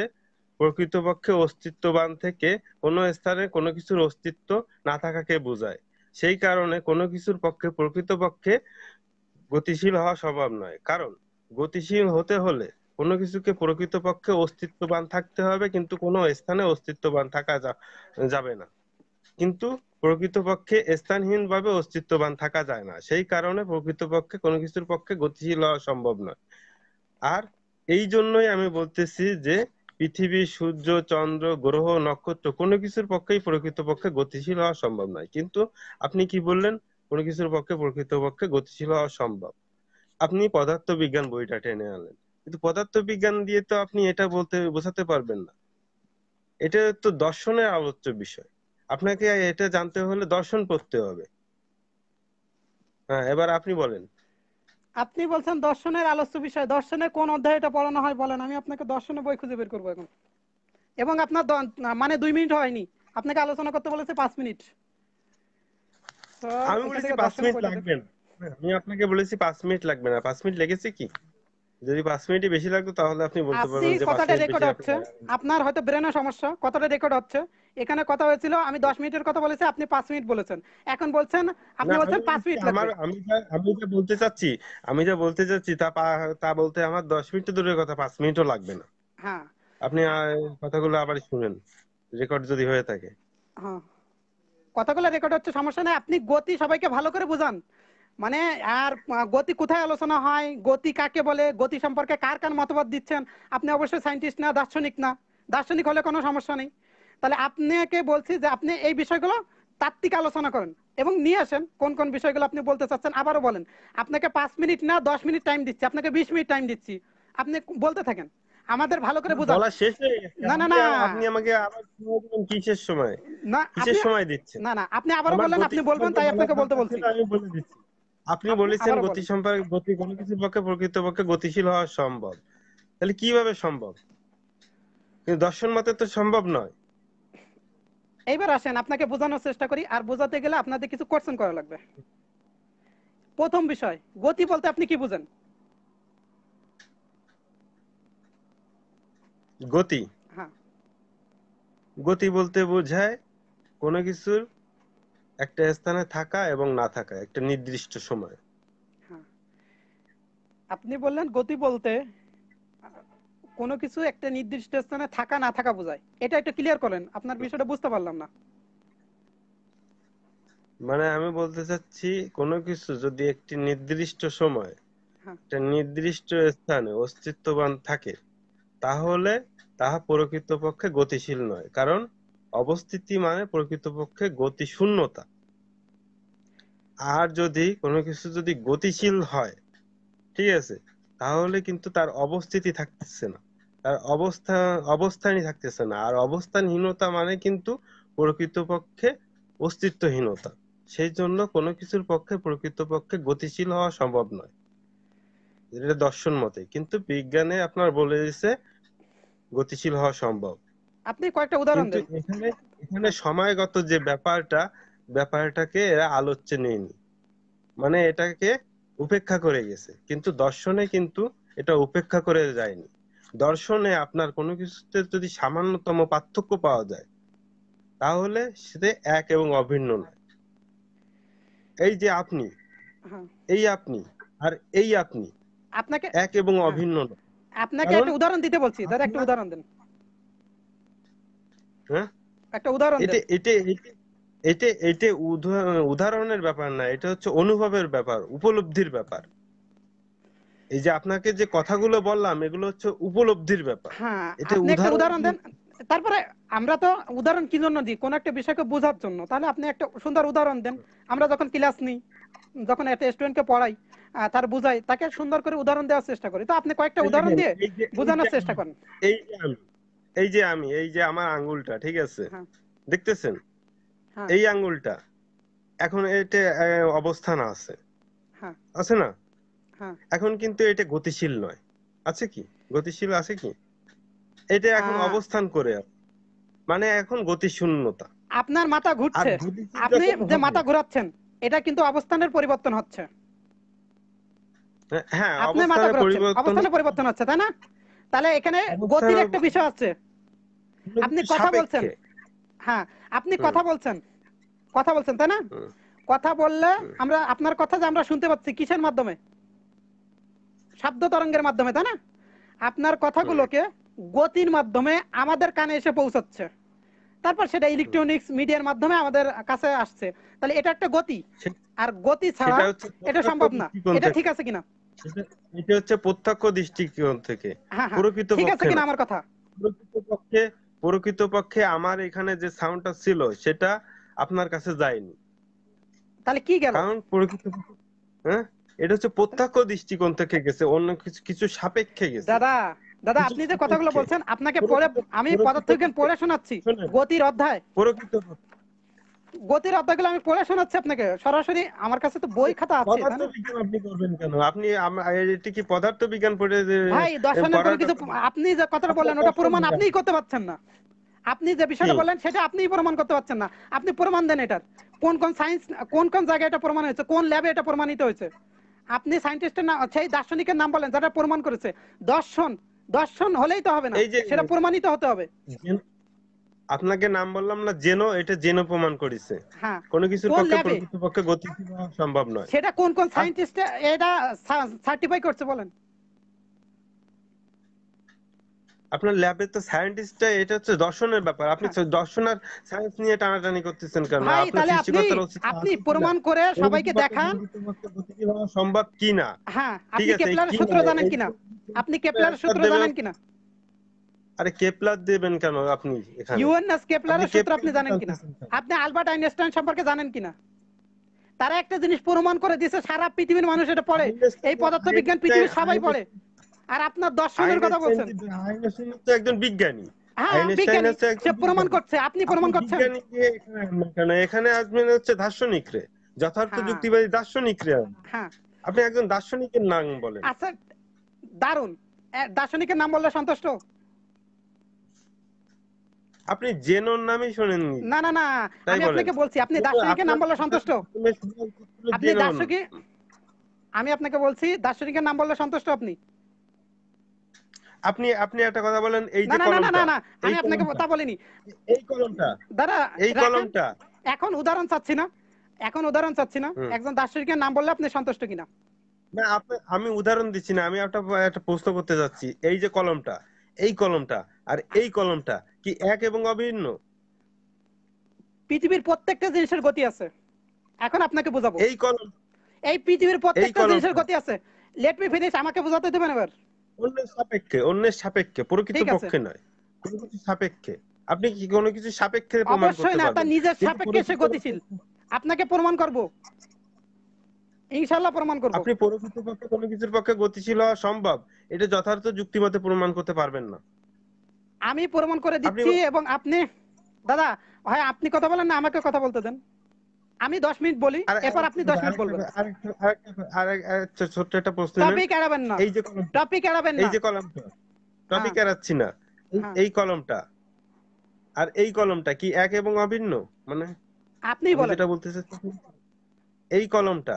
প্রকৃতপক্ষে অস্তিত্ববান থেকে কোনো স্থানে কোনো কিছুর অস্তিত্ব না থাকাকে বোঝায়। সেই কারণে কোনো কিছুর পক্ষে প্রকৃতপক্ষে গতিশীল হওয়া সম্ভব নয়। কারণ গতিশীল হতে হলে কোনো কিছুকে প্রকৃতপক্ষে অস্তিত্ববান থাকতে হবে, কিন্তু কোনো স্থানে অস্তিত্ববান থাকা যাবে না। কিন্তু প্রকৃতপক্ষে স্থানহীন ভাবে অস্তিত্ববান থাকা যায় না, সেই কারণে প্রকৃতপক্ষে কোনো কিছুর পক্ষে গতিশীল হওয়া সম্ভব নয়। আর এই জন্যই আমি বলতেছি যে পৃথিবী, সূর্য, চন্দ্র, গ্রহ, নক্ষত্র কোনো কিছুর পক্ষেই প্রকৃতপক্ষে গতিশীল হওয়া সম্ভব নয়। কিন্তু আপনি কি বললেন? কোনো কিছুর পক্ষে প্রকৃতপক্ষে গতিশীল হওয়া সম্ভব। আপনি পদার্থবিজ্ঞান বইটা টেনে আনলেন, কিন্তু পদার্থবিজ্ঞান দিয়ে তো আপনি এটা বোঝাতে পারবেন না। এটা তো দর্শনের আলোচ্য বিষয়, আপনাকে এটা জানতে হলে দর্শন পড়তে হবে। হ্যাঁ, এবার আপনি বলেন। আপনি বলছেন দর্শনের আলোচ্য বিষয়, দর্শনে কোন অধ্যায় এটা পড়ানো হয় বলেন, আমি আপনাকে দর্শনের বই খুঁজে বের করবো এখন। এবং আপনার মানে 2 মিনিট হয়নি, আপনাকে আলোচনা করতে বলেছে 5 মিনিট। তো আমি ওইখান বলেছি থেকে 5 মিনিট দর্শনের বইটা দেখ। লাগবে না। আমি আপনাকে বলেছি 5 মিনিট লাগবে না। 5 মিনিট লেগেছে কি? যদি 5 মিনিটই বেশি লাগতো তাহলে আপনি বলতে আপনি পারবেন যে পাঁচ কথাটা মিনিট রেকর্ড বেশি আপনি হচ্ছে, আপনার হয়তো ব্রেনের সমস্যা, কথাটা রেকর্ড হচ্ছে। এখানে কথা হয়েছিল আমি 10 মিনিটের কথা বলেছি, আপনি 5 মিনিট বলেছেন। এখন বলছেন, আপনি না, আমি বলছেন পাঁচ বলেছি মিনিট আমার লাগবে। আমি যা বলতে চাচ্ছি, তা বলতে আমার 10 মিনিট দূরের কথা, 5 মিনিটও লাগবে না। হ্যাঁ। আপনি কথাগুলো আবার শুনেন, রেকর্ড যদি হয়ে থাকে। হ্যাঁ, কথাগুলো রেকর্ড হচ্ছে, সমস্যা নেই। আপনি গতি সবাইকে ভালো করে বুঝান, মানে আর গতি কোথায় আলোচনা হয়, গতি কাকে বলে, গতি সম্পর্কে কার কার মতবাদ দিচ্ছেন। আপনি অবশ্যই সায়েন্টিস্ট না, দার্শনিক না। দার্শনিক হলে কোনো সমস্যা নেই। তাহলে আপনাকে বলছি যে আপনি এই বিষয়গুলো তাত্ত্বিক আলোচনা করেন এবং নিয়ে আসেন কোন কোন বিষয়গুলো আপনি বলতে চাচ্ছেন, আবারও বলেন। আপনাকে 5 মিনিট না 10 মিনিট টাইম দিচ্ছি, আপনাকে 20 মিনিট টাইম দিচ্ছি, আপনি বলতে থাকেন, আমাদের ভালো করে আমার বুঝান। বলা শেষ হয়ে গেছে, না না আপনি না আপনি আমাকে আবার সময় দিবেন কিসের সময়? না, কিসের আপনি সময় দিচ্ছেন? না না আপনি আবারও আমার বললেন, গতি আপনি বলবেন সম্পর্কে তাই বলার আপনাকে বলতে দরকার বলছি। ছিল, আমি বলে দিচ্ছি। আপনি আপনি বলেছেন আবারও গতি বলেন। সম্পর্কে, কোনো কিছুর পক্ষে প্রকৃতপক্ষে গতিশীল হওয়া সম্ভব। তাহলে কিভাবে সম্ভব? কিন্তু দর্শন মতে তো সম্ভব নয়। এইবার আসেন আপনাকে বোঝানোর চেষ্টা করি, আর বোঝাতে গেলে আপনাদের কিছু কোশ্চেন করা লাগবে। প্রথম বিষয়, গতি বলতে আপনি কি বুঝেন? গতি হ্যাঁ। গতি বলতে বোঝায় কোনো কিছুর একটা স্থানে থাকা এবং না থাকা একটা নির্দিষ্ট সময়। হ্যাঁ, আপনি বললেন গতি বলতে কোনো কিছু একটা নির্দিষ্ট স্থানে থাকা না থাকা বোঝায়, এটা একটু ক্লিয়ার করেন, আপনার বিষয়টা বুঝতে পারলাম না। মানে আমি বলতে চাচ্ছি, কোনো কিছু যদি একটি নির্দিষ্ট সময় হ্যাঁ। একটা নির্দিষ্ট স্থানে অস্তিত্ববান থাকে, তাহলে তাহা প্রকৃতপক্ষে গতিশীল নয়। কারণ অবস্থিতি মানে প্রকৃতপক্ষে গতি শূন্যতা। আর যদি কোনো কিছু যদি গতিশীল হয়, ঠিক আছে, তাহলে কিন্তু তার অবস্থিতি থাকতেছে না, তার অবস্থানই থাকতেছে না। আর অবস্থানহীনতা মানে কিন্তু প্রকৃতপক্ষে অস্তিত্বহীনতা। সেই জন্য কোনো কিছুর পক্ষে প্রকৃতপক্ষে গতিশীল হওয়া সম্ভব নয়, এটা দর্শন মতে। কিন্তু বিজ্ঞানে আপনার বলে দিছে গতিশীল হওয়া সম্ভব। আপনি কয়েকটা উদাহরণ কিন্তু দেন। এখানে এখানে হ্যাঁ। সময়গত যে ব্যাপারটাকে এরা আলোচ্যে নেয়নি, মানে এটাকে উপেক্ষা করে গেছে। কিন্তু দর্শনে কিন্তু এটা উপেক্ষা করে যায়নি। দর্শনে আপনার কোনো কিছুতে যদি সামান্যতম পার্থক্য পাওয়া যায়, তাহলে সেটা এক এবং অভিন্ন নয়। এই যে আপনি, হ্যাঁ। এই আপনি, আর এই আপনি আপনাকে এক এবং হ্যাঁ, অভিন্ন নয়। আপনাকে কারণ একটা উদাহরণ দিতে বলছি, দাদা একটা আপনার, উদাহরণ দেন, হ্যাঁ, একটা উদাহরণ এটা দেন। এটা এটা এটা এটা উদাহরণের ব্যাপার না, এটা হচ্ছে অনুভবের ব্যাপার, উপলব্ধির ব্যাপার। এই যে আপনাকে যে কথাগুলো বললাম, এগুলো হচ্ছে উপলব্ধির ব্যাপার। হ্যাঁ, এটা আপনি একটা উদাহরণ উদাহরণ দেন। তারপরে আমরা তো উদাহরণ কি জন্য দিই, কোন একটা বিষয়কে বোঝার জন্য। তাহলে আপনি একটা সুন্দর উদাহরণ দেন। আমরা যখন ক্লাস নিই, যখন একটা স্টুডেন্টকে পড়াই, তার বুঝাই, তাকে সুন্দর করে উদাহরণ দেওয়ার চেষ্টা করি। তো আপনি কয়েকটা এই উদাহরণ দেখেন, দিয়ে বোঝানোর চেষ্টা আমি, করেন। এই যে আমি এই যে আমার আঙ্গুলটা, ঠিক আছে, হ্যাঁ। দেখতেছেন? হ্যাঁ। এই আঙ্গুলটা এখন এটা অবস্থান আছে, হ্যাঁ। আছে না? হ্যাঁ। এখন কিন্তু এটা গতিশীল নয়। আছে কি? গতিশীল আছে কি? এটা এখন আহ, অবস্থান করে আছে, মানে এখন গতিশূন্যতা। আপনার মাথা আর ঘুরছে, গতিশীল আপনি যখন যে হবে, মাথা ঘোরাচ্ছেন, এটা কিন্তু অবস্থানের পরিবর্তন হচ্ছে। হ্যাঁ, আপনি মাথা অবস্থানের ঘোরাচ্ছেন, পরিবর্তন অবস্থানের হচ্ছে। পরিবর্তন হচ্ছে, তাই না? তাহলে এখানে গতির অবস্থানের একটা বিষয় আছে। কোনো আপনি কিছু কথা বলছেন। সাপেক্ষে। হ্যাঁ, আপনি হুম, কথা বলছেন, কথা বলছেন, তাই না? হুম, কথা বললে হুম। আমরা আপনার কথা যে আমরা শুনতে পাচ্ছি কিসের মাধ্যমে? শব্দ তরঙ্গের মাধ্যমে, তাই না? আপনার হুম কথাগুলোকে গতির মাধ্যমে আমাদের কানে এসে পৌঁছাচ্ছে, তারপর সেটা হুম ইলেকট্রনিক্স মিডিয়ার মাধ্যমে আমাদের কাছে আসছে। তাহলে এটা একটা গতি, সে- আর গতি ছাড়া সেটা হচ্ছে এটা প্রত্যক্ষ সম্ভব না। দৃষ্টিকোণ এটা থেকে। ঠিক আছে কিনা? সেটা এটা হচ্ছে প্রত্যক্ষ দৃষ্টিকোণ থেকে, হ্যাঁ হ্যাঁ, ঠিক আছে প্রকৃতপক্ষে কিনা নয়। আমার কথা? প্রকৃতপক্ষে প্রকৃতপক্ষে আমার এখানে যে সাউন্ডটা ছিল সেটা আপনার কাছে যায়নি। তাহলে কি গেল? কারণ প্রকৃতপক্ষে, হ্যাঁ, এটা হচ্ছে প্রত্যক্ষ দৃষ্টিকোণ থেকে গেছে, অন্য কিছু কিছু সাপেক্ষে গেছে, দাদা, দাদা কিছু আপনি যে কথাগুলো সাপেক্ষে। বলছেন, আপনাকে পড়ে, প্রকৃত আমি পদার্থবিজ্ঞান প্রকৃতপক্ষে পড়ে শোনাচ্ছি, শোনেন, গতির অধ্যায়, প্রকৃত গতির অধ্যায়গুলো আমি পড়ে শোনাচ্ছি আপনাকে সরাসরি, আমার কাছে তো বই খাতা আছে, তাই পদার্থ না? বিজ্ঞান আপনি করবেন কেন? আপনি এটা কি পদার্থ বিজ্ঞান পড়ে যে ভাই দর্শনের কোনো পড়াটা কিছু, আপনি যে কথাটা আপনার বললেন ওটা কষ্ট প্রমাণ হবে কেন? আপনিই করতে পারছেন না। আপনি যে কি বিষয়টা বললেন সেটা আপনিই প্রমাণ করতে পারছেন না। আপনি প্রমাণ দেন এটার, কোন কোন সায়েন্স, কোন কোন জায়গায় এটা প্রমাণ হয়েছে, কোন ল্যাবে এটা প্রমাণিত হয়েছে। আপনি সায়েন্টিস্টের নাম, সেই দার্শনিকের নাম বলেন যারা প্রমাণ করেছে। দর্শন, দর্শন হলেই তো হবে না, এই যে সেটা প্রমাণিত হতে হবে। আপনাকে নাম বললাম না, জেনো, এটা জেনো প্রমাণ করেছে। হ্যাঁ, কোনো কিছুর কোন পক্ষে ল্যাবে, প্রকৃতপক্ষে গতিশীল হওয়া সম্ভব নয়। সেটা কোন কোন আর সায়েন্টিস্ট এটা সার্টিফাই করছে বলেন? আপনার ল্যাবে তো সায়েন্টিস্টটা, এটা হচ্ছে দর্শনের ব্যাপার। আপনি হ্যাঁ দর্শন আর সায়েন্স নিয়ে টানাটানি করতেছেন কেন? ভাই, আপনার তাহলে আপনি, সৃষ্টিকর্তার অস্তিত্ব আপনি আছে কিনা, প্রমাণ করে সবাইকে প্রকৃতপক্ষে দেখান। প্রকৃতপক্ষে গতিশীল হওয়া সম্ভব কিনা। হ্যাঁ, ঠিক আপনি আছে, এই কেপলারের কিনা সূত্র জানেন এই কিনা? আপনি কেপলারের অ্যান্সার সূত্র দেবে। জানেন কিনা? আরে কেপলার দেবেন কেন আপনি এখানে? ইউএনএস আপনি কেপলারের সূত্র আপনি কেপলার জানেন কিনা? জানতেছেন কেন? আপনি আলবার্ট আইনস্টাইন সম্পর্কে জানেন কিনা? তারা একটা জিনিস প্রমাণ করে দিয়েছে, সারা পৃথিবীর মানুষ এটা পড়ে, এই পদার্থ বিজ্ঞান পৃথিবীর সবাই পড়ে। আর আপনার দর্শনের কথা আইনস্টাইন বলছেন। আইনস্টাইন তো একজন বিজ্ঞানী। হ্যাঁ আইনস্টাইন বিজ্ঞানী, হচ্ছে সে একজন প্রমাণ বিজ্ঞানী। করছে, আপনি আপনি প্রমাণ করছেন। বিজ্ঞানী দিয়ে এখানে আনবেন কেন? এখানে আসবেন হচ্ছে দার্শনিক রে, যথার্থ হ্যাঁ যুক্তিবাদী দার্শনিক রে। হ্যাঁ, আপনি একজন দার্শনিকের নাম বলেন। আচ্ছা, দারুন। দার্শনিকের নাম বললে সন্তুষ্ট? আপনি জেনোর নামই শোনেননি, না না না, তাই আমি বলেন। আপনাকে বলছি আপনি কিন্তু দার্শনিকের নাম আপনার বললে আপনার সন্তুষ্ট? প্রথমে শোনা উচিত ছিল আপনি জেনন। দার্শনিক, আমি আপনাকে বলছি দার্শনিকের নাম বললে সন্তুষ্ট আপনি? আপনি আপনি একটা কথা বলেন, এই না যে না না না না কলমটা, না, এই আমি আপনাকে কলমটা, তা বলিনি। এই কলমটা, দাদা এই রাখেন, কলমটা। এখন উদাহরণ চাচ্ছি না, এখন উদাহরণ চাচ্ছি না। হুম। একজন দার্শনিকের নাম বললে আপনি সন্তুষ্ট কিনা? না, আমি উদাহরণ দিচ্ছি না, আমি একটা একটা প্রশ্ন করতে যাচ্ছি। এই যে কলমটা, এই কলমটা আর এই কলমটা কি এক এবং অভিন্ন? পৃথিবীর প্রত্যেকটা জিনিসের গতি আছে, এখন আপনাকে বোঝাবো। এই কলম, এই পৃথিবীর এই প্রত্যেকটা জিনিসের কলমটা গতি আছে। লেট মি ফিনিশ, আমাকে বোঝাতে দেবেন এবার? অন্যের সাপেক্ষে, অন্যের সাপেক্ষে, প্রকৃত ঠিক আছে, পক্ষে নয়, কোনো কিছু সাপেক্ষে। আপনি কি কোনো কিছু সাপেক্ষে প্রমাণ অবশ্যই করতে না, তার পারবেন, নিজের কিন্তু সাপেক্ষে সে প্রকৃত গতিশীল। আপনাকে প্রমাণ করব, ইনশাল্লাহ প্রমাণ করব। আপনি প্রকৃত পক্ষে কোনো কিছুর পক্ষে গতিশীল হওয়া সম্ভব, এটা যথার্থ যুক্তিমতে প্রমাণ করতে পারবেন না। আমি প্রমাণ করে আপনি দিচ্ছি, এবং আপনি, দাদা, হয় আপনি কথা বলেন না আমাকে কথা বলতে দেন। আমি 10 মিনিট বলি, আর এরপর আরেকটা আপনি কথা, 10 মিনিট বলবেন। আরেকটা ছোট্ট একটা প্রশ্ন নেন। টপিক এড়াবেন না, এই যে কলমটা, টপিক এড়াবেন এই না। যে কলমটা, হ্যাঁ টপিক এড়াচ্ছি না, এই হ্যাঁ, এই কলমটা আর এই কলমটা কি এক এবং অভিন্ন? মানে আপনি আমি বলেন। যেটা বলতে চাচ্ছি, এই কলমটা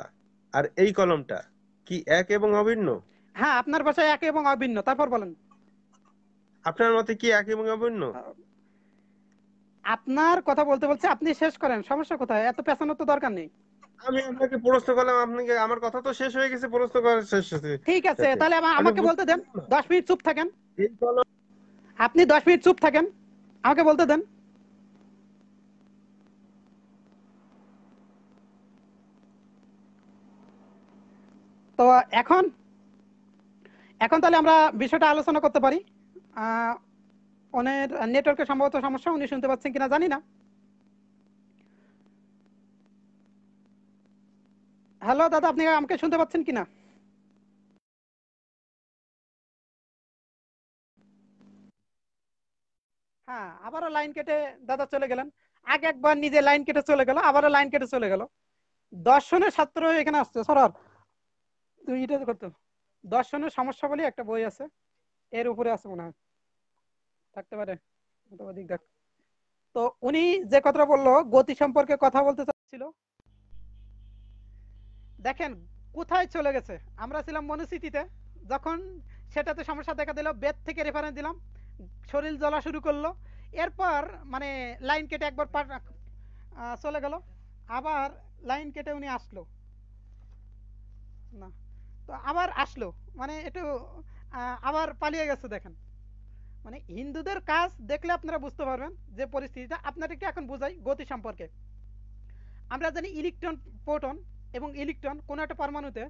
আর এই কলমটা কি এক এবং অভিন্ন? হ্যাঁ, আপনার ভাষায় এক এবং অভিন্ন, তারপর বলেন। আপনার মতে কি এক এবং অভিন্ন? আহ, আপনার কথা বলতে বলছে, আপনি শেষ করেন, সমস্যা কোথায়? এত পেছানোর তো দরকার নেই। আমি আপনাকে প্রশ্ন করলাম, আপনাকে আমার কথা তো শেষ হয়ে গেছে, প্রশ্ন করার শেষ হয়েছে। ঠিক আছে, সাথে তাহলে আপনি আমাকে বলতে বুঝতে দেন। পারলেন না? 10 মিনিট চুপ থাকেন, এই কলম, আপনি 10 মিনিট চুপ থাকেন, আমাকে বলতে দেন। তো এখন, এখন তাহলে আমরা বিষয়টা আলোচনা করতে পারি। আহ ওনের নেটওয়ার্কের সম্ভবত সমস্যা, উনি শুনতে পাচ্ছেন কিনা জানি না। হ্যালো দাদা, আপনি আমাকে শুনতে পাচ্ছেন কিনা? হ্যাঁ, আবারও লাইন কেটে দাদা চলে গেলেন। আগে একবার নিজে লাইন কেটে চলে গেল, আবারও লাইন কেটে চলে গেল। দর্শনের ছাত্র এখানে আসছে, সরার তুই এটা করতো। দর্শনের সমস্যা বলে একটা বই আছে, এর উপরে আছে মনে হয়, থাকতে পারে, অথবা দিক দেখ। তো উনি যে কথাটা বললো, গতি সম্পর্কে কথা বলতে চাচ্ছিল। দেখেন কোথায় চলে গেছে। আমরা ছিলাম মনুস্মৃতিতে, যখন সেটাতে সমস্যা দেখা দিল, বেদ থেকে রেফারেন্স দিলাম, শরীর জ্বলা শুরু করলো। এরপর মানে লাইন কেটে একবার চলে গেল, আবার লাইন কেটে উনি আসলো না, তো আবার আসলো, মানে একটু আবার পালিয়ে গেছে দেখেন। মানে হিন্দুদের কাজ দেখলে আপনারা বুঝতে পারবেন যে পরিস্থিতিটা। আপনাদেরকে এখন বুঝাই গতি সম্পর্কে। আমরা জানি ইলেকট্রন, প্রোটন এবং ইলেকট্রন কোন একটা পরমাণুতে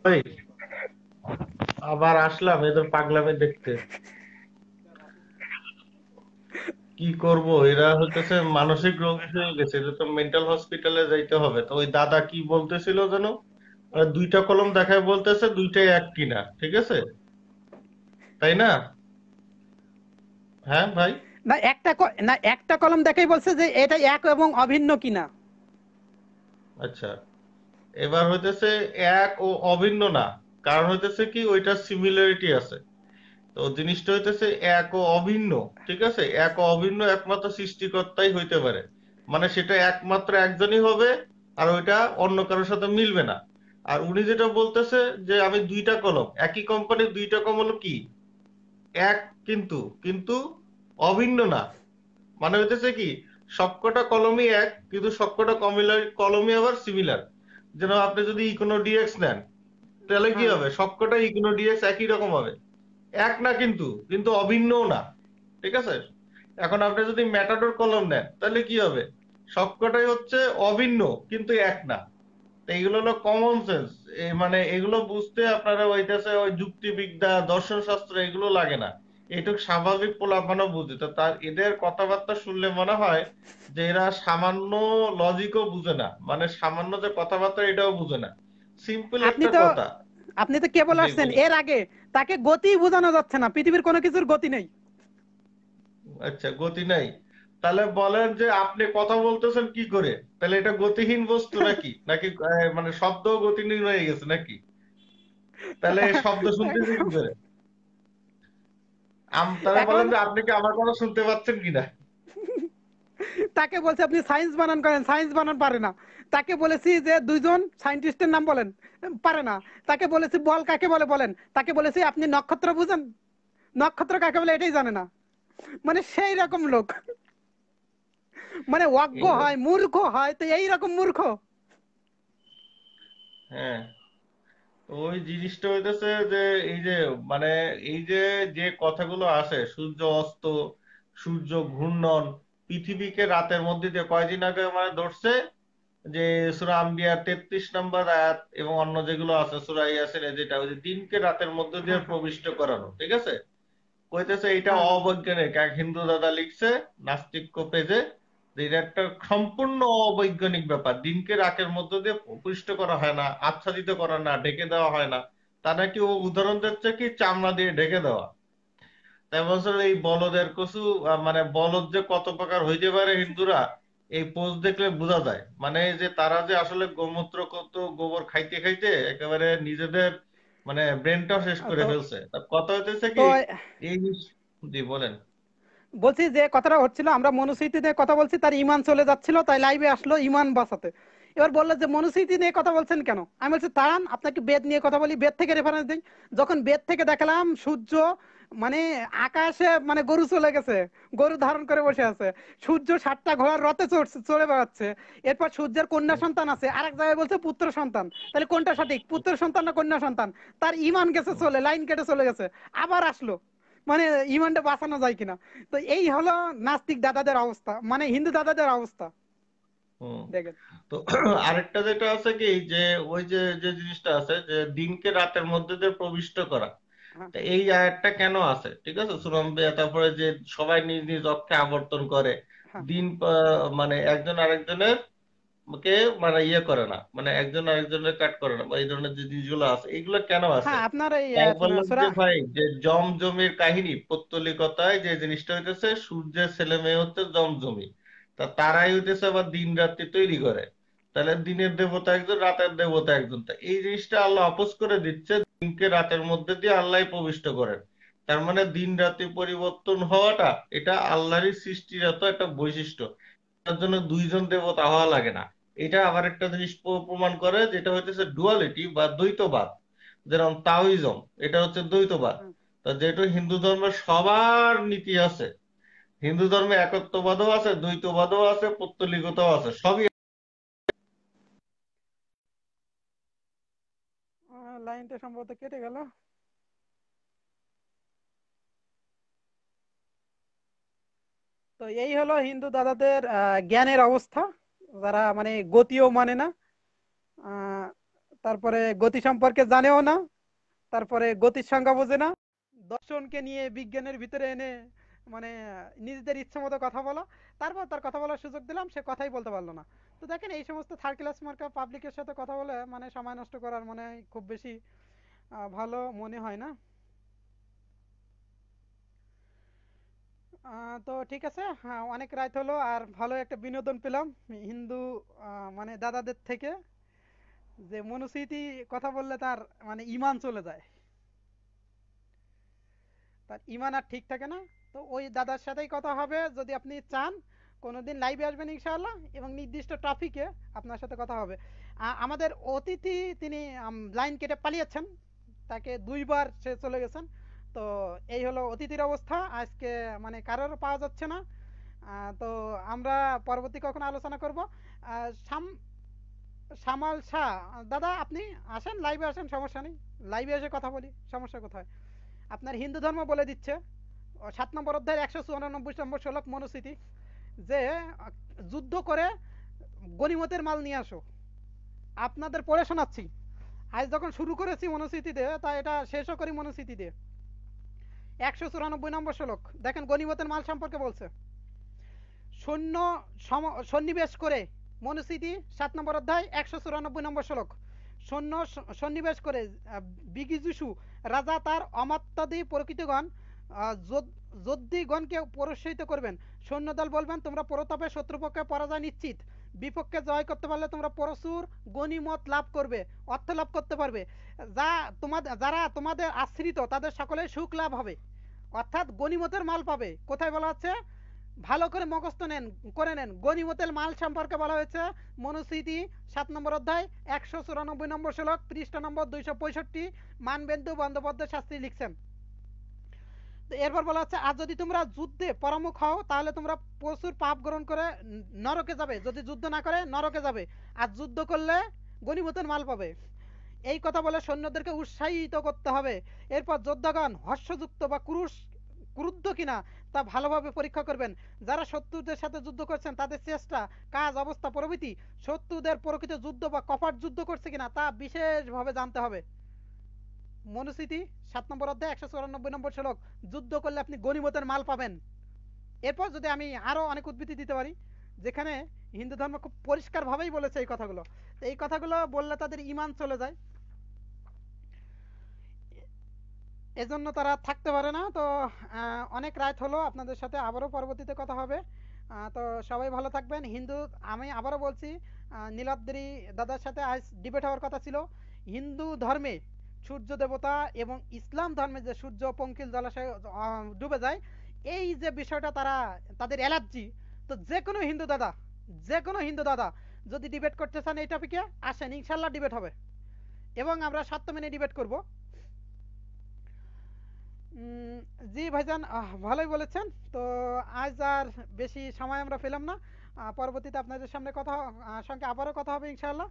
ভাই আবার আসলাম এদের পাগলামি দেখতে। কি করব, এরা হইতেছে মানসিক রোগী হয়ে গেছে, এটা তো মেন্টাল হসপিটালে যাইতে হবে। তো ওই দাদা কি বলতেছিল যেন, দুইটা কলম দেখায় বলতেছে দুইটাই এক কিনা, ঠিক আছে তাই না? হ্যাঁ ভাই। না একটা কলম দেখাই বলছে যে এটা এক এবং অভিন্ন কিনা। আচ্ছা, এবার হইতেছে এক ও অভিন্ন না, কারণ হইতেছে কি ওইটা সিমিলারিটি আছে। তো জিনিসটা হইতেছে এক ও অভিন্ন, ঠিক আছে? এক ও অভিন্ন একমাত্র সৃষ্টিকর্তাই হইতে পারে, মানে সেটা একমাত্র একজনই হবে, আর ওইটা অন্য কারোর সাথে মিলবে না। আর উনি যেটা বলতেছে যে আমি দুইটা কলম, একই কোম্পানির দুইটা কলম কি এক, কিন্তু কিন্তু অভিন্ন না। মানে হইতেছে কি সবকটা কলমই এক, কিন্তু সবকটা কলমই আবার সিমিলার। যেন আপনি যদি ইকোনো ডিএক্স নেন, তাহলে কি হ্যাঁ, হবে? সবকটা ইকোনো ডিএক্স একই রকম হবে, এক না কিন্তু কিন্তু অভিন্নও না, ঠিক আছে? এখন আপনি যদি ম্যাটাডোর কলম নেন তাহলে কি হবে? সবকটাই হচ্ছে অভিন্ন কিন্তু এক না। তো এগুলো হলো কমন সেন্স। মানে এগুলো বুঝতে আপনারা হইতেছে ওই যুক্তিবিদ্যা দর্শন শাস্ত্র এগুলো লাগে না, এটুক স্বাভাবিক পোলাপানও বুঝে। তো তার এদের কথাবার্তা শুনলে মনে হয় যে এরা সামান্য লজিকও বুঝে না, মানে সামান্য যে কথাবার্তা এটাও বুঝে না। সিম্পল আপনি একটা তো কথা। আপনি তো কেবল জি আসছেন, বলেন। এর আগে তাকে গতি বোঝানো যাচ্ছে না, পৃথিবীর কোনো কিছুর গতি নেই। আচ্ছা, গতি নাই? তাহলে বলেন যে আপনি কথা বলতেছেন কি করে? তাহলে এটা গতিহীন বস্তু নাকি নাকি মানে শব্দ গতিহীন হয়ে গেছে নাকি? তাহলে এই শব্দ শুনতেছি কি করে? তাহলে বলেন এখন যে আপনি কি আমার কথা শুনতে পাচ্ছেন কিনা? তাকে বলছে আপনি সায়েন্স বানান করেন, সায়েন্স বানান পারে না। তাকে বলেছি যে দুইজন সায়েন্টিস্টের নাম বলেন, পারে না। তাকে বলেছি বল কাকে বলে বলেন, তাকে বলেছি আপনি নক্ষত্র বুঝেন, নক্ষত্র কাকে বলে এটাই জানে না। মানে সেই রকম লোক, মানে অজ্ঞ এগুলো, হয়, মূর্খ হয়, তো এই রকম মূর্খ। হ্যাঁ। তো ওই জিনিসটা হইতেছে যে এই যে মানে এই যে যে কথাগুলো আসে, সূর্য অস্ত, সূর্য ঘূর্ণন, পৃথিবীকে রাতের মধ্যে দিয়ে কয়দিন আগে মানে ধরছে যে সূরা আম্বিয়ার 33 নম্বর আয়াত এবং অন্য যেগুলো আছে সূরা ইয়াসিনে, যেটা ওই যে দিনকে রাতের মধ্যে দিয়ে হ্যাঁ, হ্যাঁ, প্রবিষ্ট করানো, ঠিক আছে? কইতেছে এটা হ্যাঁ, হ্যাঁ। অবৈজ্ঞানিক। এক হিন্দু দাদা লিখছে নাস্তিক্য পেজে যে এটা একটা সম্পূর্ণ অবৈজ্ঞানিক ব্যাপার, দিনকে রাতের মধ্যে দিয়ে প্রবিষ্ট করা হয় না, আচ্ছাদিত করা না, ঢেকে দেওয়া হয় না। তা নাকি ও উদাহরণ দিচ্ছে কি চামড়া দিয়ে ঢেকে দেওয়া। তাই বলছে এই বলদের কসু, মানে বলদ যে কত প্রকার হইতে পারে হিন্দুরা, এই পোস্ট দেখলে বোঝা যায়। মানে যে তারা যে আসলে গোমূত্র কত গোবর খাইতে খাইতে একেবারে নিজেদের মানে ব্রেনটাও শেষ করে তো ফেলছে। তার কথা হইতেছে তো কি এই জি বলেন। বলছি যে কথাটা হচ্ছিল, আমরা মনুস্মৃতি নিয়ে কথা বলছি, তার ইমান চলে যাচ্ছিল, তাই লাইভে আসলো ইমান বাঁচাতে। এবার বললো যে মনুস্মৃতি নিয়ে কথা বলছেন কেন? আমি বলছি দাঁড়ান, আপনাকে বেদ নিয়ে কথা বলি, বেদ থেকে রেফারেন্স দিই। যখন বেদ থেকে দেখালাম সূর্য মানে আকাশে, মানে গরু চলে গেছে, গরু ধারণ করে বসে আছে, সূর্য 7টা ঘোড়ার রথে চলে বেড়াচ্ছে, এরপর সূর্যের কন্যা সন্তান আছে, আরেক জায়গায় বলছে পুত্র সন্তান, তাহলে কোনটা সঠিক, পুত্র সন্তান না কন্যা সন্তান? তার ইমান গেছে চলে, লাইন কেটে চলে গেছে, আবার আসলো। মানে ইমানটা বাঁচানো যায় কিনা? তো এই হলো নাস্তিক দাদাদের অবস্থা, মানে হিন্দু দাদাদের অবস্থা। হুম। দেখেন। তো আরেকটা যেটা আছে কি যে ওই যে যে জিনিসটা আছে যে দিনকে রাতের মধ্যে দিয়ে প্রবিষ্ট করা, হ্যাঁ, তা এই আয়াতটা কেন আছে? ঠিক আছে, সুরম্বে তারপরে যে সবাই নিজ নিজ অক্ষে আবর্তন করে, হ্যাঁ, দিন মানে একজন আরেকজনের কে মানে ইয়ে করে না, মানে একজন আরেকজনের কাট করে না, বা এই ধরনের যে জিনিসগুলো আছে এগুলো কেন আছে? হ্যাঁ, আপনার এই তাই বললাম যে সোরা। ভাই যে জমজমির কাহিনী পৌত্তলিকতায় যে জিনিসটা হইতেছে সূর্যের ছেলে মেয়ে হচ্ছে জমজমি, তা তারাই হইতেছে আবার দিন রাত্রি তৈরি করে। তাহলে দিনের দেবতা একজন, রাতের দেবতা একজন। তা এই জিনিসটা আল্লাহ আপোস করে দিচ্ছে, দিনকে রাতের মধ্যে দিয়ে আল্লাহ প্রবিষ্ট করেন। তার মানে দিন রাত্রি পরিবর্তন হওয়াটা এটা আল্লাহরই সৃষ্টিজাত একটা বৈশিষ্ট্য, তার জন্য দুইজন দেবতা হওয়া লাগে না। এটা আবার একটা জিনিস প্রমাণ করে, যেটা হইতেছে ডুয়ালিটি বা দ্বৈতবাদ। যেরকম তাওইজম, এটা হচ্ছে দ্বৈতবাদ। হ্যাঁ, তা যেহেতু হিন্দু ধর্মের সবার নীতি আছে, হিন্দু ধর্মে একত্ববাদও আছে, দ্বৈতবাদও আছে, পৌত্তলিকতাও আছে, সবই। লাইনটা সম্ভবত কেটে গেল। তো এই হলো হিন্দু দাদাদের জ্ঞানের অবস্থা, যারা মানে গতিও মানে না, আহ, তারপরে গতি সম্পর্কে জানেও না, তারপরে গতির সংজ্ঞা বোঝে না, দর্শনকে নিয়ে বিজ্ঞানের ভিতরে এনে মানে নিজেদের ইচ্ছে মতো কথা বলা, তারপর তার কথা বলার সুযোগ দিলাম, সে কথাই বলতে পারলো না। তো দেখেন এই সমস্ত থার্ড ক্লাস মার্কা পাবলিকের সাথে কথা বলে মানে সময় নষ্ট করার মনে হয় খুব বেশি ভালো মনে হয় না। তো ঠিক আছে, হ্যাঁ, অনেক রাত হলো আর ভালো একটা বিনোদন পেলাম হিন্দু মানে দাদাদের থেকে, যে মনুস্মৃতি কথা বললে তার মানে ইমান চলে যায়, তার ইমান আর ঠিক থাকে না। তো ওই দাদার সাথেই কথা হবে, যদি আপনি চান কোনোদিন লাইভে আসবেন ইনশাআল্লাহ, এবং নির্দিষ্ট টপিকে আপনার সাথে কথা হবে। আমাদের অতিথি তিনি লাইন কেটে পালিয়েছেন, তাকে দুইবার সে চলে গেছেন। তো এই হলো অতিথির অবস্থা আজকে, মানে কারোর পাওয়া যাচ্ছে না। তো আমরা পরবর্তী কখনো আলোচনা করব। সামাল শাহ দাদা, আপনি আসেন, লাইভে আসেন, সমস্যা নেই, লাইভে এসে কথা বলি, সমস্যা কোথায়? আপনার হিন্দু ধর্ম বলে দিচ্ছে 7 নম্বর অধ্যায়ের 194 নম্বর শ্লোক মনুস্মৃতি, যে যুদ্ধ করে গনিমতের মাল নিয়ে আসো। আপনাদের পড়ে শোনাচ্ছি, আজ যখন শুরু করেছি মনুস্মৃতি দিয়ে, তা এটা শেষও করি মনুস্মৃতি দিয়ে। 194 নম্বর শ্লোক দেখেন, গনিমতের মাল সম্পর্কে বলছে। সৈন্য সন্নিবেশ করে, মনুস্মৃতি 7 নম্বর অধ্যায় 194 নম্বর শ্লোক, সৈন্য সন্নিবেশ করে বিগিজুসু রাজা তার অমাত্যাদি প্রকৃতিগণ যোদ্ধিগণকে প্ররোচিত করবেন। সৈন্যদল বলবেন, তোমরা প্রতাপে শত্রুপক্ষে পরাজয় নিশ্চিত, বিপক্ষে জয় করতে পারলে তোমরা প্রচুর গনিমত লাভ করবে, অর্থ লাভ করতে পারবে, যা তোমাদের যারা তোমাদের আশ্রিত তাদের সকলের সুখ লাভ হবে। অর্থাৎ গনিমতের মাল পাবে। কোথায় বলা হচ্ছে? ভালো করে মুখস্থ করে নেন, গনিমতের মাল সম্পর্কে বলা হয়েছে মনুস্মৃতি 7 নম্বর অধ্যায় 194 নম্বর শ্লোক, পৃষ্ঠা নম্বর 265, মানবেন্দু বন্দ্যোপাধ্যায় শাস্ত্রী লিখছেন। তো এরপর বলা হচ্ছে, আর যদি তোমরা যুদ্ধে পরামুখ হও তাহলে তোমরা প্রচুর পাপ গ্রহণ করে নরকে যাবে, যদি যুদ্ধ না করে নরকে যাবে, আর যুদ্ধ করলে গনিমতের মাল পাবে। এই কথা বলে সৈন্যদেরকে উৎসাহিত করতে হবে। এরপর যোদ্ধাগণ হর্ষযুক্ত বা ক্রুদ্ধ কিনা তা ভালোভাবে পরীক্ষা করবেন। যারা শত্রুদের সাথে যুদ্ধ করছেন তাদের চেষ্টা, কাজ, অবস্থা প্রভৃতি শত্রুদের প্রকৃত যুদ্ধ বা কপাট যুদ্ধ করছে কিনা তা বিশেষভাবে জানতে হবে। মনুস্মৃতি 7 নম্বর অধ্যায় 194 নম্বর শ্লোক, যুদ্ধ করলে আপনি গনিমতের মাল পাবেন। এরপর যদি আমি আরো অনেক উদ্ধৃতি দিতে পারি, যেখানে হিন্দু ধর্ম খুব পরিষ্কার ভাবেই বলেছে এই কথাগুলো। তো এই কথাগুলো বললে তাদের ইমান চলে যায়, এজন্য তারা থাকতে পারে না। তো অনেক রাত হলো, আপনাদের সাথে আবারও পরবর্তীতে কথা হবে। তো সবাই ভালো থাকবেন। আমি আবারও বলছি, নীলাদ্রি দাদার সাথে আজ ডিবেট হওয়ার কথা ছিল হিন্দু ধর্মে সূর্য দেবতা এবং ইসলাম ধর্মে যে সূর্য পঙ্কিল জলাশয়ে ডুবে যায়, এই যে বিষয়টা তাদের অ্যালার্জি। তো যে কোনো হিন্দু দাদা যদি ডিবেট করতে চান এই টপিকে আসেন, ইনশাল্লাহ ডিবেট হবে এবং আমরা 7 মিনিট ডিবেট করব। জি ভাইজান, ভালোই বলেছেন। তো আজ আর বেশি সময় আমরা পেলাম না, পরবর্তীতে আপনাদের সামনে সঙ্গে আবারও কথা হবে ইনশাআল্লাহ।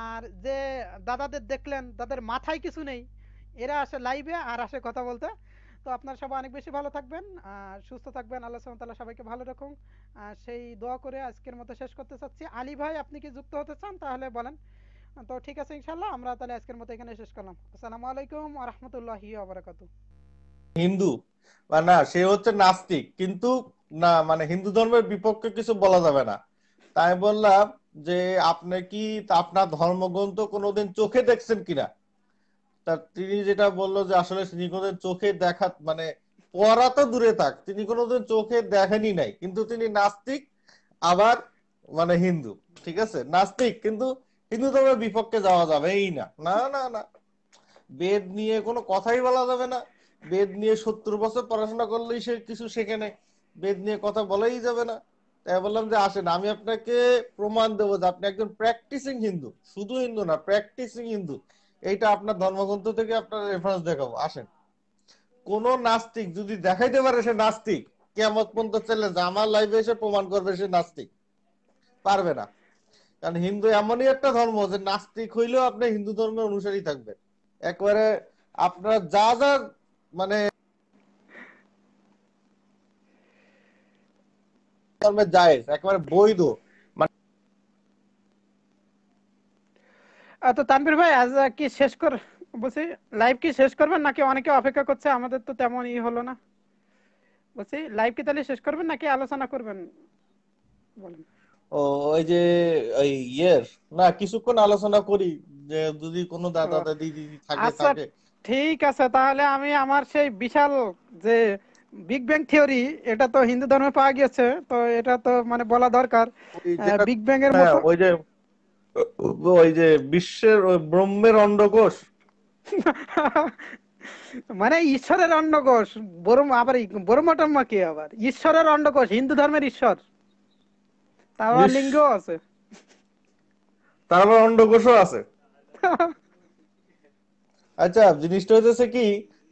আর যে দাদাদের দেখলেন তাদের মাথায় কিছু নেই, এরা আসে লাইভে আর আসে কথা বলতে। তো আপনারা সবাই অনেক বেশি ভালো থাকবেন, সুস্থ থাকবেন, আল্লাহ সুবহানাহু ওয়া তাআলা সবাইকে ভালো রাখুন, সেই দোয়া করে আজকের মতো শেষ করতে চাচ্ছি। আলী ভাই, আপনি কি যুক্ত হতে চান তাহলে বলেন। তো ঠিক আছে, ইনশাআল্লাহ আমরা তাহলে আজকের মতো এখানে শেষ করলাম। আসসালামু আলাইকুম ওয়া রাহমাতুল্লাহি ওয়া বারাকাতুহু। হিন্দু বা না, সে হচ্ছে নাস্তিক, কিন্তু না মানে হিন্দু ধর্মের বিপক্ষে কিছু বলা যাবে না। তাই বললাম যে আপনি কি আপনার ধর্মগ্রন্থ কোনোদিন চোখে দেখছেন কিনা। তা তিনি যেটা বললো যে আসলে তিনি কোনোদিন চোখে দেখা মানে পড়া তো দূরে থাক, তিনি কোনোদিন চোখে দেখেনি নাই, কিন্তু তিনি নাস্তিক আবার মানে হিন্দু। ঠিক আছে, নাস্তিক কিন্তু হিন্দু ধর্মের বিপক্ষে যাওয়া যাবে এই না, না না না, বেদ নিয়ে কোনো কথাই বলা যাবে না। বেদ নিয়ে 70 বছর পড়াশোনা করলেই সে কিছু শেখে নেই, বেদ নিয়ে কথা বলাই যাবে না। তাই বললাম যে আসেন, আমি আপনাকে প্রমাণ দেবো যে আপনি একজন প্র্যাকটিসিং হিন্দু, শুধু হিন্দু না, প্র্যাকটিসিং হিন্দু। এইটা আপনার ধর্মগ্রন্থ থেকে আপনার রেফারেন্স দেখাবো, আসেন। কোন নাস্তিক যদি দেখাইতে পারে সে নাস্তিক, কিয়ামত পর্যন্ত চ্যালেঞ্জ, আমার লাইভে এসে প্রমাণ করবে সে নাস্তিক, পারবে না। কারণ হিন্দু এমনই একটা ধর্ম যে নাস্তিক হইলেও আপনি হিন্দু ধর্মের অনুসারী থাকবেন। একবারে আপনার যা যা মানে ধর্মের জায়েজ, একেবারে বৈধ। তো তানভীর ভাই আজ কি শেষ কর, বলছি লাইভ কি শেষ করবেন নাকি অনেকে অপেক্ষা করছে, আমাদের তো তেমন হলো না। বলছি লাইভ কি তাহলে শেষ করবেন নাকি আলোচনা করবেন বলেন। ও ওই যে ওই ইয়ের না, কিছুক্ষণ আলোচনা করি, যে যদি কোনো ও, দাদা দাদি দিদি থাকে আচ্ছা থাকে। ঠিক আছে, তাহলে আমি আমার সেই বিশাল যে বিগ ব্যাং থিওরি, এটা তো হিন্দু ধর্মে পাওয়া গেছে, তো এটা তো মানে বলা দরকার। ওই যেটা, বিগ ব্যাং এর হ্যাঁ মতো ওই যে বিশ্বের ওই ব্রহ্মের অন্ডকোষ। মানে ঈশ্বরের অন্ডকোষ, আবার ব্রহ্ম টম্মা কি, আবার ঈশ্বরের অন্ডকোষ, হিন্দু ধর্মের ঈশ্বর, তার আবার ইস, লিঙ্গ আছে। তার আবার অন্ডকোষও আছে। আচ্ছা, জিনিসটা হচ্ছে কি,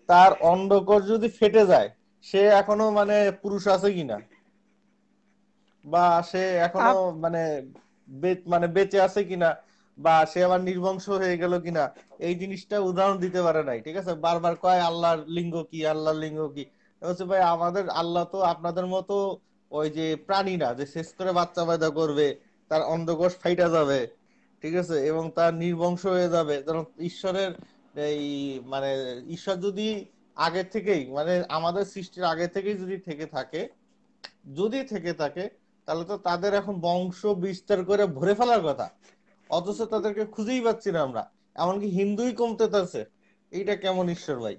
তার অন্ডকোষ যদি ফেটে যায়, সে এখনো মানে পুরুষ আছে কিনা, বা সে এখনো আপ- মানে মানে বেঁচে আছে কিনা, বা সে আবার নির্বংশ হয়ে গেল কিনা, এই জিনিসটা উদাহরণ দিতে পারে নাই। ঠিক আছে, বারবার কয় আল্লাহর লিঙ্গ কি, আল্লাহর লিঙ্গ কি। হচ্ছে ভাই, আমাদের আল্লাহ তো আপনাদের মতো ওই যে প্রাণী না যে শেষ করে বাচ্চা পয়দা করবে, তার অন্ডকোষ ফাইটা যাবে, ঠিক আছে, এবং তার নির্বংশ হয়ে যাবে। যেমন ঈশ্বরের এই মানে ঈশ্বর যদি আগে থেকেই মানে আমাদের সৃষ্টির আগে থেকেই যদি থেকে থাকে, তাহলে তো তাদের এখন বংশ বিস্তার করে ভরে ফেলার কথা, অথচ তাদেরকে খুঁজেই পাচ্ছি না আমরা। এমনকি হিন্দুই কমতে আছে। এইটা কেমন ঈশ্বর ভাই?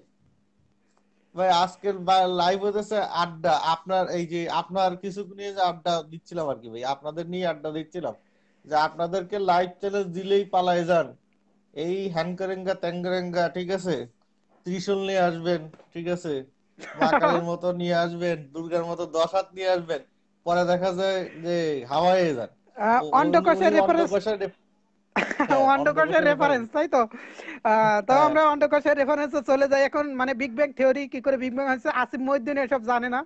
ভাই আজকের লাইভ হতেছে আড্ডা, আপনার এই যে আপনার কিছু নিয়ে যে আড্ডা দিচ্ছিলাম আর কি ভাই, আপনাদের নিয়ে আড্ডা দিচ্ছিলাম, যে আপনাদেরকে লাইভ চ্যালেঞ্জ দিলেই পালায় যান, এই হ্যানকারেঙ্গা ত্যাঙ্গারেঙ্গা, ঠিক আছে, ত্রিশূল নিয়ে আসবেন, ঠিক আছে, মা কালীর মতো নিয়ে আসবেন, দুর্গার মতো 10 হাত নিয়ে আসবেন, পরে দেখা যায় যে হাওয়ায় যান। উনি উনি অন্ডকোষের রেফারেন্স, অন্ধকোষের হ্যাঁ, অন্ডকোষের অন্ধকোষের রেফারেন্স। রেফারেন্স তাই তো। তো হ্যাঁ, আমরা অন্ডকোষের রেফারেন্সে চলে যাই এখন, মানে বিগ ব্যাং থিওরি কি করে বিগ ব্যাং হচ্ছে, আসিফ মহিউদ্দিন এসব জানে না,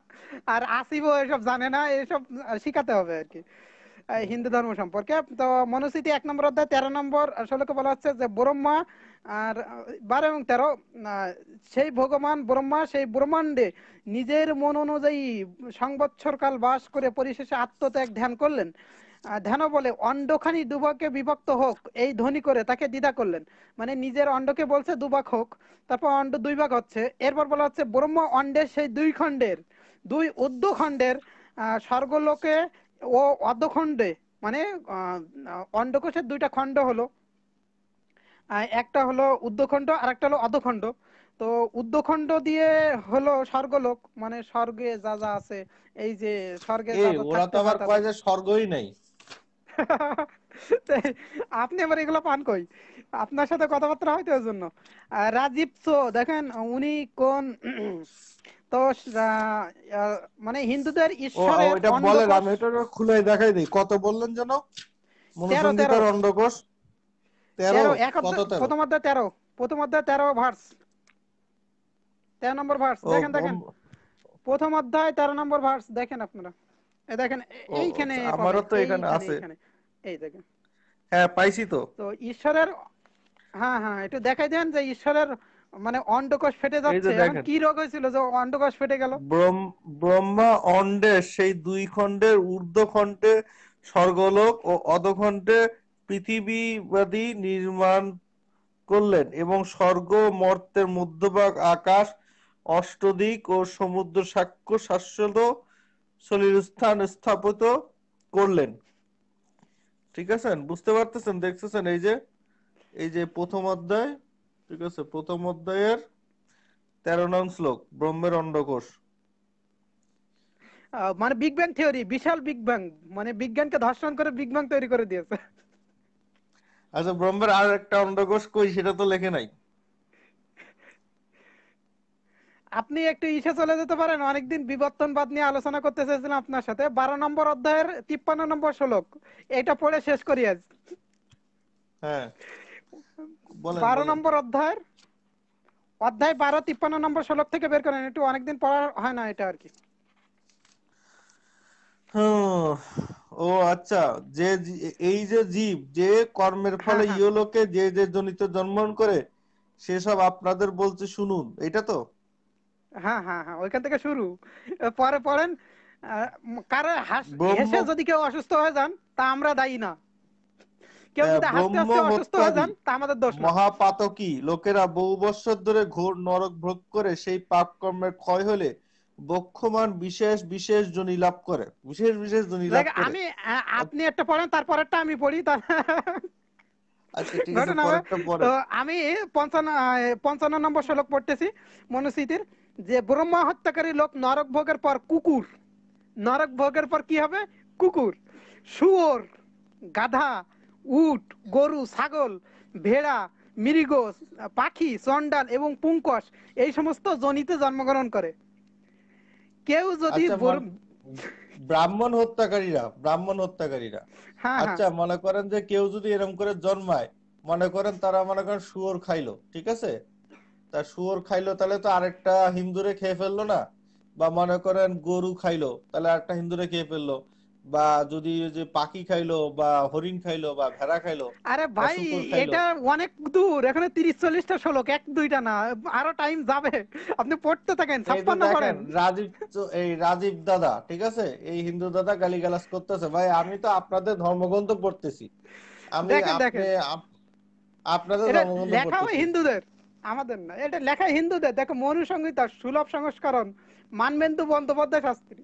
আর আসিফও এসব জানে না, এসব শিখাতে হবে আর কি হিন্দু ধর্ম সম্পর্কে। তো মনুস্মৃতি 1 নম্বর অধ্যায় 13 নম্বর শ্লোকে বলা হচ্ছে যে ব্রহ্মা আর 12 এবং 13, সেই ভগবান ব্রহ্মা সেই ব্রহ্মাণ্ডে নিজের মন অনুযায়ী সংবৎসর কাল বাস করে পরিশেষে আত্মত্যাগ ধ্যান করলেন। ধ্যান বলে অন্ডখানি দুভাগে বিভক্ত হোক এই ধ্বনি করে তাকে দ্বিধা করলেন। মানে নিজের অন্ডকে বলছে দুভাগ হোক, তারপর অন্ড 2 ভাগ হচ্ছে। এরপর বলা হচ্ছে ব্রহ্ম অন্ডের সেই 2 খণ্ডের 2 ঊর্ধ্বখণ্ডের স্বর্গলোকে ও অর্ধখণ্ডে, মানে অন্ডকোষের 2টা খণ্ড হলো, একটা হলো ঊর্ধ্বখণ্ড আর একটা হলো অধখণ্ড। তো ঊর্ধ্বখণ্ড দিয়ে হলো স্বর্গলোক, মানে স্বর্গে যা যা আছে, এই যে স্বর্গে যা যা ওরা তো থাকতে আবার হয় কয় তাদের। যে স্বর্গই নেই। আপনি আবার এগুলো পান কই? আপনার সাথে কথাবার্তা হয় তো এর জন্য। রাজীব তো দেখেন উনি কোন তো মানে হিন্দুদের ও ঈশ্বরের ওইটা বলেন, অন্ডকোষ আমি এটা খুলে দেখাই দিই। কত বললেন যেন? 13 13 মনুসংগীতার অন্ডকোষ 13। 13 কত 13? প্রথম অধ্যায় 13, প্রথম অধ্যায় 13 ভার্স, 13 নম্বর ভার্স ও দেখেন দেখেন। প্রথম অধ্যায় 13 নম্বর ভার্স দেখেন আপনারা, দেখেন ও এইখানে আচ্ছা, আমারও পাবেন, তো এখানে এইখানে আছে। এইখানে, এই দেখেন। হ্যাঁ, পাইছি তো। তো ঈশ্বরের, হ্যাঁ হ্যাঁ একটু দেখাই দেন যে ঈশ্বরের মানে অন্ডকোষ ফেটে এই যে যাচ্ছে, এখন দেখেন, কি রোগ হয়েছিল যে অন্ডকোষ ফেটে গেল? ব্রহ্মা অন্ডের সেই 2 খণ্ডের ঊর্ধ্বখণ্ডে স্বর্গলোক ও অধোখণ্ডে পৃথিবীবাদী নির্মাণ করলেন, এবং স্বর্গ মর্ত্যের মধ্যভাগ আকাশ অষ্টদিক ও সমুদ্র সাক্ষ্য শাশ্বত সলিল স্থান স্থাপিত করলেন। ঠিক আছে, বুঝতে পারতেছেন, দেখতেছেন? এই যে প্রথম অধ্যায়, ঠিক আছে, প্রথম অধ্যায়ের 13 নং শ্লোক, ব্রহ্মের অন্ডকোষ। মানে বিগ ব্যাং থিওরি, বিশাল বিগ ব্যাং, মানে বিজ্ঞানকে ধর্ষণ করে বিগ ব্যাং তৈরি করে দিয়েছে। আচ্ছা, ব্রহ্মের আর একটা অন্ডকোষ কই, সেটা তো লেখে নাই। আপনি একটু ইসে চলে যেতে পারেন, অনেকদিন বিবর্তনবাদ নিয়ে আলোচনা করতে চেয়েছিলাম আপনার সাথে, 12 নম্বর অধ্যায়ের 53 নম্বর শ্লোক, এটা পড়ে শেষ করি আজ। হ্যাঁ, বলেন বারো বলেন। নম্বর অধ্যায়ের অধ্যায় 12 53 নম্বর শ্লোক থেকে বের করেন, একটু অনেকদিন পড়া হয় না এটা আর কি। হুম, ও আচ্ছা, এই যে জীব যে কর্মের হ্যাঁ ফলে হ্যাঁ ইহলোকে যে যে জনিতে জন্মগ্রহণ করে সেসব আপনাদের বলছে শুনুন, এটা তো? হ্যাঁ হ্যাঁ হ্যাঁ, ওইখান থেকে শুরু। পরে পড়েন, কারো ব্রহ্ম হেসে যদি কেউ অসুস্থ হয়ে যান তা আমরা দায়ী না, কেউ যদি হাসতে ব্রহ্ম হাসতে অসুস্থ হয়ে হত্যাদি যান তা আমাদের দোষ না। মহাপাতকী লোকেরা বহু বৎসর ধরে ঘোর নরক ভোগ করে সেই পাপ কর্মের ক্ষয় হলে বক্ষমান বিশেষ বিশেষ যোনি লাভ করে, বিশেষ বিশেষ যোনি লাভ দেখ করে। আমি, আ- আপনি একটা পড়েন তারপরেরটা আমি পড়ি, তার আচ্ছা ঠিক আছে, ঘটনা হবে। পরেরটা তো পরেন। আমি 55 নম্বর শ্লোক পড়তেছি মনুস্মৃতির, যে ব্রহ্ম হত্যাকারী লোক নরক ভোগের পর কুকুর, নরক ভোগের পর কি হবে? কুকুর, শুয়োর, গাধা, উট, গরু, ছাগল, ভেড়া, মৃগ, পাখি, চন্ডাল এবং পুঙ্কস, এই সমস্ত জনিতে জন্মগ্রহণ করে। কেউ যদি আচ্ছা ব্রাহ্মণ হত্যাকারীরা, হ্যাঁ হ্যাঁ, আচ্ছা মনে করেন যে কেউ যদি এরকম করে জন্মায়, মনে করেন তারা মনে করেন শুয়োর খাইলো, ঠিক আছে? তা শুয়োর খাইলো তাহলে তো আরেকটা হিন্দুরে খেয়ে ফেললো না? বা মনে করেন গরু খাইলো তাহলে আরেকটা হিন্দুরে খেয়ে ফেললো, বা যদি ওই যে পাখি খাইলো বা হরিণ খাইলো বা ভেড়া খাইলো আরে বা ভাই শূকর খাইলো। এটা অনেক দূর, এখানে 30-40টা শ্লোক, এক দুইটা না, আরো টাইম যাবে। আপনি পড়তে থাকেন, এই যে 56 দেখেন পড়েন। এই রাজীব দাদা, ঠিক আছে, এই হিন্দু দাদা গালিগালাজ করতেছে, ভাই আমি তো আপনাদের ধর্মগ্রন্থ পড়তেছি, আমি দেখেন আপনি দেখেন, আপনাদের এটা ধর্মগ্রন্থ লেখাও পড়তেছি। হিন্দুদের, আমাদের না, এটা লেখা হিন্দুদের। দেখো মনু সংহিতা, সুলভ সংস্করণ, মানবেন্দু বন্দ্যোপাধ্যায় শাস্ত্রী।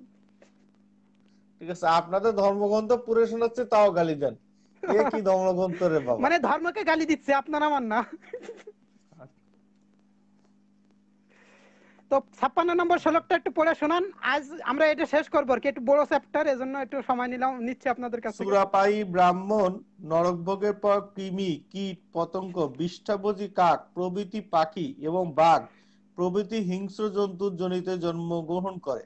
ঠিক আছে, আপনাদের ধর্মগ্রন্থ পুরো শোনাচ্ছে তাও গালি দেন, এ কি ধর্মগ্রন্থ রে বাবা! মানে ধর্মকে গালি দিচ্ছে, আপনার আমার না। তো 56 নম্বর শ্লোকটা একটু পড়ে শোনান। আজ আমরা এটা শেষ করবো আর কি, একটু বড় চ্যাপ্টার, এজন্য একটু সময় নিচ্ছি আপনাদের কাছ থেকে। সুরাপায়ী ব্রাহ্মণ নরকভোগের পর কৃমি কীট পতঙ্গ বিষ্ঠাভোজী কাক প্রভৃতি পাখি এবং বাঘ প্রভৃতি হিংস্র জন্তুর জনিতে জন্মগ্রহণ করে।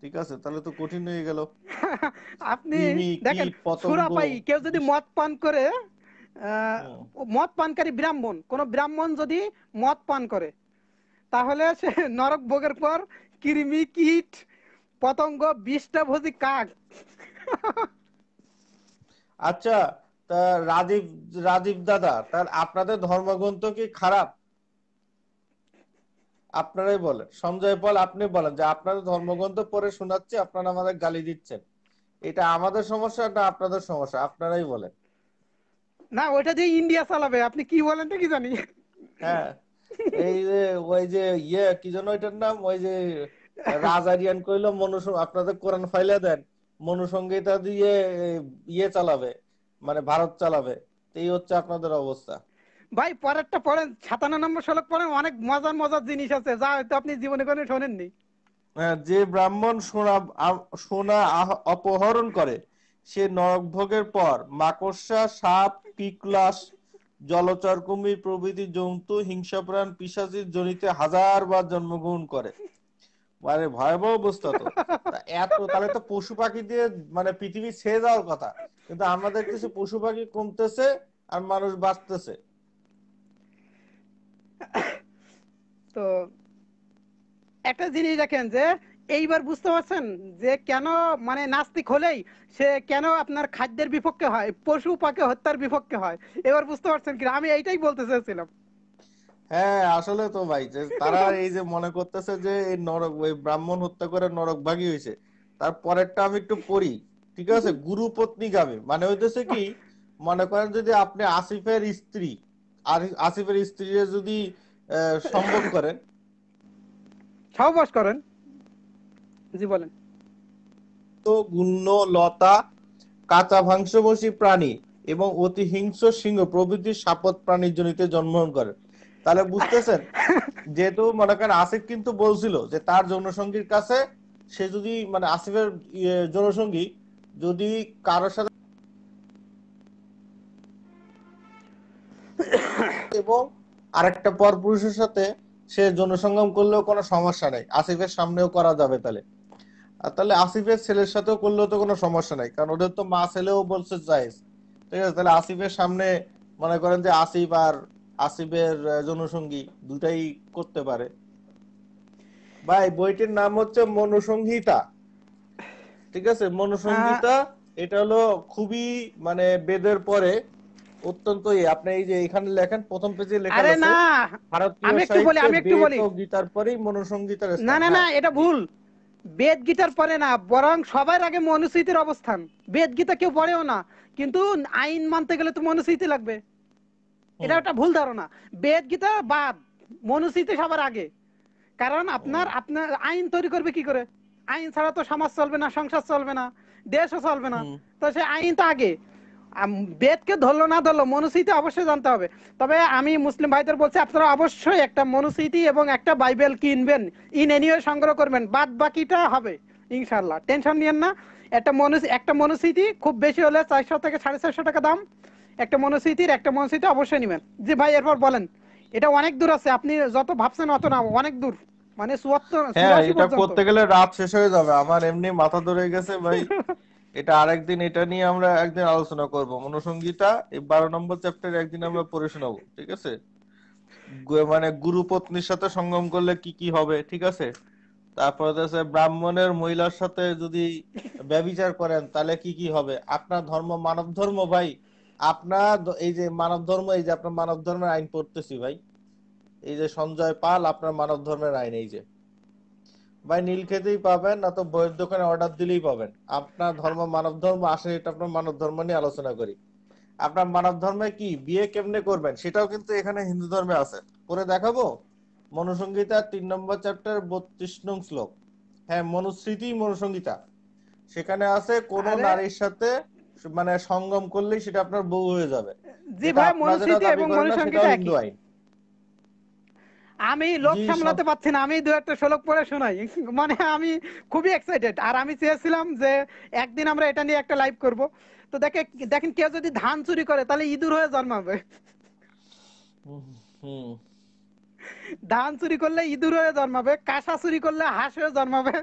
ঠিক আছে, তাহলে তো কঠিন হয়ে গেল। আপনি কৃমি দেখেন, কীট পতঙ্গ সুরাপায়ী, কেউ যদি বিষ- মদ পান করে, হুম। মদ পানকারী ব্রাহ্মণ, কোন ব্রাহ্মণ যদি মদ পান করে, তাহলে সে নরক ভোগের পর কৃমি কীট পতঙ্গ বিষ্ঠাভোজী কাক। আচ্ছা, তা রাজীব রাজীব দাদা, তার আপনাদের ধর্মগ্রন্থ কি খারাপ? আপনারাই বলেন, সঞ্জয় পল আপনি বলেন যে আপনাদের ধর্মগ্রন্থ পড়ে শোনাচ্ছি, আপনারা আমাদের গালি দিচ্ছেন, এটা আমাদের সমস্যা না আপনাদের সমস্যা? আপনারাই বলেন। না, ওইটা দিয়ে ইন্ডিয়া চালাবে, আপনি কি বলেন তো কি জানি। হ্যাঁ, এই যে ওই যে কি যেন এটার নাম, ওই যে রাজারিয়ান কইলো আপনাদের কোরআন ফাইলে দেন, মনুসংহিতা দিয়ে চালাবে, মানে ভারত চালাবে, তো এই হচ্ছে আপনাদের অবস্থা। ভাই পরেরটা পড়েন, 57 নম্বর শ্লোক পড়েন, অনেক মজার মজার জিনিস আছে যা হয়তো আপনি জীবনে কোনো শোনেননি। যে ব্রাহ্মণ সোনা অপহরণ করে সে নরকভোগের পর মাকড়সা সাপ পিকলাস জলচর কুমির প্রভৃতি জন্তু হিংস্রপ্রাণ পিশাচীর জনিতে হাজার বার জন্মগ্রহণ করে। মানে ভয়াবহ অবস্থা তো। তাহলে তো পশু পাখি দিয়ে মানে পৃথিবী ছেয়ে যাওয়ার কথা, কিন্তু আমরা দেখতেছি পশু পাখি কমতেছে আর মানুষ বাঁচতেছে। তো একটা জিনিস দেখেন, যে এইবার বুঝতে পারছেন যে কেন, মানে নাস্তিক হলেই সে কেন আপনার খাদ্যের বিপক্ষে হয়, পশু পাখি হত্যার বিপক্ষে হয়। এবার বুঝতে পারছেন কি, আমি এইটাই বলতে চেয়েছিলাম। হ্যাঁ আসলে তো ভাই, যে তারা এই যে মনে করতেছে যে এই নরক ওই ব্রাহ্মণ হত্যা করে নরকভাগী হয়েছে, তারপরেরটা আমি একটু পড়ি, ঠিক আছে? গুরু পত্নীগামী মানে হইতেছে কি, মনে করেন যদি আপনি আসিফের স্ত্রী আর আসিফের স্ত্রী যদি সম্ভোগ করেন, সহবাস করেন, জি বলেন। তো গুণ্য লতা কাঁচা মাংসভোজী প্রাণী এবং অতি হিংস্র সিংহ প্রভৃতি সাপত প্রাণীর জনিতে জন্মগ্রহণ করে। তাহলে বুঝতেছেন, যেহেতু মনে করেন আসিফ কিন্তু বলছিল যে তার যৌনসঙ্গীর কাছে সে যদি মানে আসিফের যৌনসঙ্গী যদি কারোর সাথে এবং আরেকটা পরপুরুষের সাথে সে যৌনসঙ্গম করলেও কোনো সমস্যা নাই, আসিফের সামনেও করা যাবে তাহলে। আর তাহলে আসিফের ছেলের সাথেও করলেও তো কোনো সমস্যা নাই, কারণ ওদের তো মা ছেলেও বলছে জায়েজ। ঠিক আছে, তাহলে আসিফের সামনে মনে করেন যে আসিফ আর আসিফের যৌনসঙ্গী দুটাই করতে পারে। ভাই বইটির নাম হচ্ছে মনুসংহিতা। ঠিক আছে? আহ, মনুসংহিতা এটা হলো খুবই মানে বেদের পরে অত্যন্ত আপনি এই যে এখানে লেখেন প্রথম পেজে লেখা আরে আছে না, ভারতীয় আমি একটু বলি সাহিত্যে আমি একটু বেদ বলি ও গীতার পরেই মনুসংহিতার না স্থান। না না, হ্যাঁ, এটা জি। ভুল। বেদ গীতার পরে না, বরং সবার আগে মনুস্মৃতির অবস্থান। বেদ গীতা কেউ পড়েও না, কিন্তু আইন মানতে গেলে তো মনুস্মৃতি লাগবে। এটা হুম একটা ভুল ধারণা। বেদ গীতা বাদ, মনুস্মৃতি সবার আগে। কারণ আপনার হুম আপনার আইন তৈরি করবে কি করে? আইন ছাড়া তো সমাজ চলবে না, সংসার চলবে না, দেশও চলবে না। হুম তো সে আইন তো আগে। বেদকে ধরলো না ধরলো, মনুস্মৃতি অবশ্যই জানতে হবে। তবে আমি মুসলিম ভাইদের বলছি, আপনারা অবশ্যই একটা মনুস্মৃতি এবং একটা বাইবেল কিনবেন, ইন এনিওয়ে সংগ্রহ করবেন, বাদ বাকিটা হবে ইনশাল্লাহ, টেনশন নিয়েন না। একটা মনুস্মৃতি খুব বেশি হলে 400 থেকে 450 টাকা দাম। একটা মনুস্মৃতি অবশ্যই নেবেন। জি ভাই, এরপর বলেন। এটা অনেক দূর আছে, আপনি যত ভাবছেন অত না, অনেক দূর, মানে 74 হ্যাঁ, 84 এটা পর্যন্ত। করতে গেলে রাত শেষ হয়ে যাবে, আমার এমনি মাথা ধরে গেছে ভাই। এটা আরেকদিন, এটা নিয়ে আমরা একদিন আলোচনা করব। মনুসংহিতা এই 12 নম্বর চ্যাপ্টারে একদিন আমরা পড়ে শোনাবো, ঠিক আছে? মানে গুরু পত্নীর সাথে সঙ্গম করলে কি কি হবে, ঠিক আছে? তারপরে হচ্ছে ব্রাহ্মণের মহিলার সাথে যদি ব্যভিচার করেন তাহলে কি কি হবে। আপনার ধর্ম মানব ধর্ম ভাই। আপনার এই যে মানব ধর্ম, এই যে আপনার মানব ধর্মের আইন পড়তেছি ভাই, এই যে সঞ্জয় পাল আপনার মানব ধর্মের আইন, এই যে ভাই নীলক্ষেতেই পাবেন, না তো বইয়ের দোকানে অর্ডার দিলেই পাবেন। আপনার ধর্ম মানব ধর্ম, আসে এটা আপনার মানব ধর্ম নিয়ে আলোচনা করি। আপনার মানব ধর্মে কি বিয়ে কেমনে করবেন সেটাও কিন্তু এখানে হিন্দু ধর্মে আছে, করে দেখাবো। মনুসংহিতা 3 নম্বর চ্যাপ্টার 32 নং শ্লোক। হ্যাঁ, মনুস্মৃতি মনুসংহিতা, সেখানে আছে কোন আরে নারীর সাথে মানে সঙ্গম করলেই সেটা আপনার বউ হয়ে যাবে। জি যেটা ভাই, আপনারা যেটা মনুস্মৃতি দাবি এবং করেন না সেটাও মনুসংহিতা হিন্দু একই। আইন। আমি লোভ জি সব। সামলাতে পারছি না, আমি দু একটা শ্লোক পড়ে শোনাই। মানে আমি খুবই এক্সাইটেড, আর আমি চেয়েছিলাম যে একদিন আমরা এটা নিয়ে একটা লাইভ করব। তো দেখেন, কেউ যদি ধান চুরি করে তাহলে ইঁদুর হয়ে জন্মাবে। হুম হুম ধান চুরি করলে ইঁদুর হয়ে জন্মাবে, কাঁসা চুরি করলে হাঁস হয়ে জন্মাবে,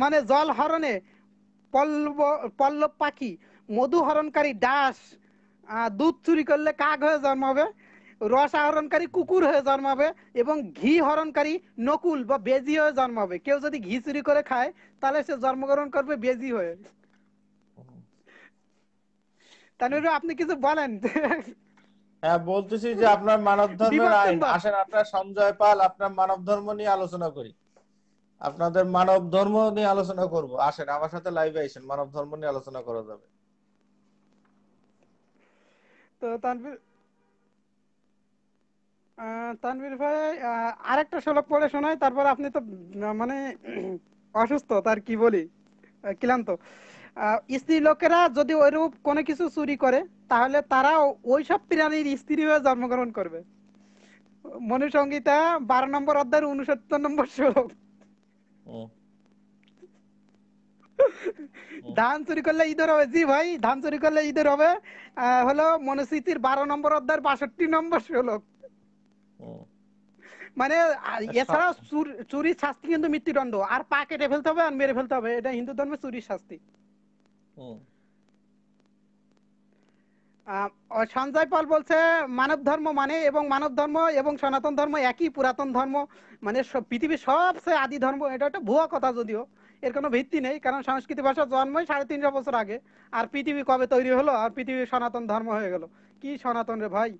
মানে জল হরণে পল্লব পল্লব পাখি, মধু হরণকারী ডাস, দুধ চুরি করলে কাক হয়ে জন্মাবে, রস আহরণকারী কুকুর হয়ে জন্মাবে, এবং ঘি হরণকারী নকুল বা বেজি হয়ে জন্মাবে। কেউ যদি ঘি চুরি করে খায় তাহলে সে জন্মগ্রহণ করবে বেজি হয়ে। তাহলে আপনি কিছু বলেন। হ্যাঁ, বলতেছি যে আপনার মানব ধর্মের বিবর্তন আইন, বাদ। আসেন আপনার সঞ্জয় পাল আপনার মানব ধর্ম নিয়ে আলোচনা করি। আপনাদের মানব ধর্ম নিয়ে আলোচনা করব, আসেন আমার সাথে লাইভে আসেন, মানব ধর্ম নিয়ে আলোচনা করা যাবে। তো তানভীর ভাই, আরেকটা শ্লোক পড়ে শোনাই, তারপর আপনি তো মানে অসুস্থ, তার কি বলি, ক্লান্ত। স্ত্রী লোকেরা যদি ওইরূপ কোনো কিছু চুরি করে, তাহলে তারা ওইসব প্রাণীর স্ত্রী হয়ে জন্মগ্রহণ করবে। মনুসংহিতা 12 নম্বর অধ্যায়ের 69 নম্বর শ্লোক। হুম হুম ধান চুরি করলে ইঁদুর হবে, জি ভাই, ধান চুরি করলে ইঁদুর হবে। হলো মনুস্মৃতির 12 নম্বর অধ্যায়ের 62 নম্বর শ্লোক। হুম মানে সব। এছাড়া চুরির শাস্তি কিন্তু মৃত্যুদণ্ড, আর পা কেটে ফেলতে হবে আর মেরে ফেলতে হবে, এটা হিন্দু ধর্মে চুরির শাস্তি। হুম সঞ্জয় পাল বলছে মানব ধর্ম মানে, এবং মানব ধর্ম এবং সনাতন ধর্ম একই পুরাতন ধর্ম, মানে পৃথিবীর সবচেয়ে আদি ধর্ম। এটা একটা ভুয়া কথা, যদিও এর কোনো ভিত্তি নেই, কারণ সংস্কৃতি ভাষার জন্মই 350 বছর আগে। আর পৃথিবী কবে তৈরি হলো আর পৃথিবী সনাতন ধর্ম হয়ে গেল? কি সনাতন রে ভাই!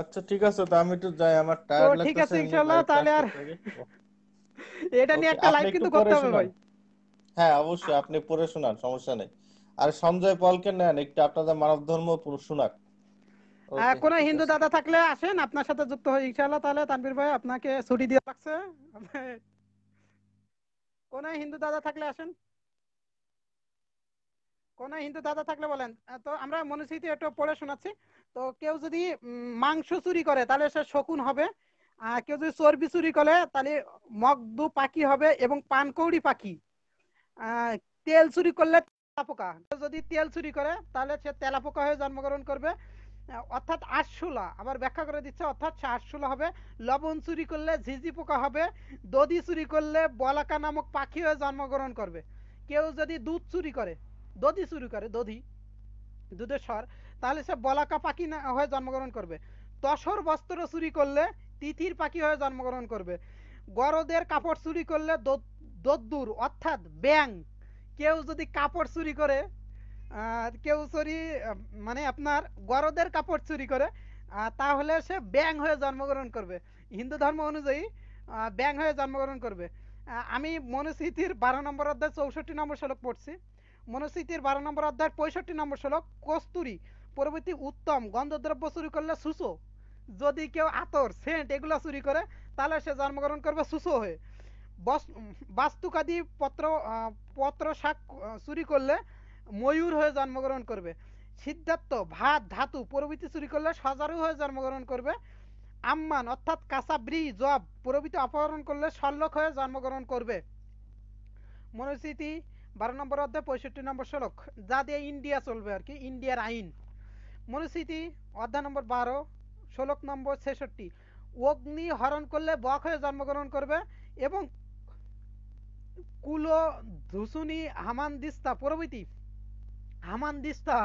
আচ্ছা ঠিক আছে, তো আমি একটু যাই, আমার তো টায়ার্ড ঠিক লাগতেছে আছে, এমনি ইনশাল্লাহ লাইভ তাহলে ক্লাস আর করতে হবে। এটা নিয়ে ওকে, একটা আপনি লাইভ একটু কিন্তু করতে পড়ে হবে শোনান। ভাই। হ্যাঁ অবশ্যই, আপনি পড়ে শোনান, সমস্যা নেই। আর সঞ্জয় পলকে নেন একটু, আপনাদের মানব ধর্ম শোনাক। ওকে, কোনো ঠিক হিন্দু আছে। দাদা থাকলে আসেন, আপনার সাথে যুক্ত হই ইনশাল্লাহ। তাহলে তানভীর ভাই, আপনাকে ছুটি দিয়ে রাখছে। কোন হিন্দু দাদা থাকলে আসেন, কোন হিন্দু দাদা থাকলে বলেন। তো আমরা মনুস্মৃতি একটু পড়ে শোনাচ্ছি। তো কেউ যদি মাংস চুরি করে তাহলে সে শকুন হবে। কেউ যদি চর্বি চুরি করে তাহলে মগদু পাখি হবে এবং পানকৌড়ি পাখি। আহ, তেল চুরি করলে তেলাপোকা। কেউ যদি তেল চুরি করে তাহলে সে তেলাপোকা হয়ে জন্মগ্রহণ করবে। অর্থাৎ আরশোলা, আবার ব্যাখ্যা করে দিচ্ছে, অর্থাৎ সে আরশোলা হবে। লবণ চুরি করলে ঝিঝি পোকা হবে। দধি চুরি করলে বলাকা নামক পাখি হয়ে জন্মগ্রহণ করবে। কেউ যদি দুধ চুরি করে, দধি চুরি করে, দুধের স্বর, তাহলে সে বলাকা পাখি হয়ে জন্মগ্রহণ করবে। তসর বস্ত্র চুরি করলে তিথির পাখি হয়ে জন্মগ্রহণ করবে। গরদের কাপড় চুরি করলে দদ্দুর অর্থাৎ ব্যাং। কেউ যদি কাপড় চুরি করে, কেউ চুরি মানে আপনার গরদের কাপড় চুরি করে, তাহলে সে ব্যাং হয়ে জন্মগ্রহণ করবে। হিন্দু ধর্ম অনুযায়ী ব্যাং হয়ে জন্মগ্রহণ করবে। আমি মনুস্মৃতির 12 নম্বর অধ্যায় 64 নম্বর শ্লোক পড়ছি। মনুস্মৃতির 12 নম্বর অধ্যায় 65 নম্বর শ্লোক, কস্তুরী প্রভৃতি উত্তম গন্ধদ্রব্য চুরি করলে সুসো। যদি কেউ আতর সেন্ট এগুলো চুরি করে তাহলে সে জন্মগ্রহণ করবে সুসো হয়ে। বাস্তুকাদি পত্র শাক চুরি করলে ময়ূর হয়ে জন্মগ্রহণ করবে। সিদ্ধার্থ ভাত ধাতু প্রভৃতি চুরি করলে সজারু হয়ে জন্মগ্রহণ করবে। আম্মান অর্থাৎ কাঁচাব্রি জব প্রভৃতি অপহরণ করলে শল্যক হয়ে জন্মগ্রহণ করবে। মনুস্মৃতি 12 নম্বর অধ্যায় 65 নম্বর শ্লোক, যা দিয়ে ইন্ডিয়া চলবে আর কি, ইন্ডিয়ার আইন। মনুস্মৃতি অধ্যায় নম্বর 12 শ্লোক নম্বর 66, অগ্নি হরণ করলে বক হয়ে জন্মগ্রহণ করবে। এবং কুলো ধুসুনি হামানদিস্তা প্রভৃতি, হামানদিস্তা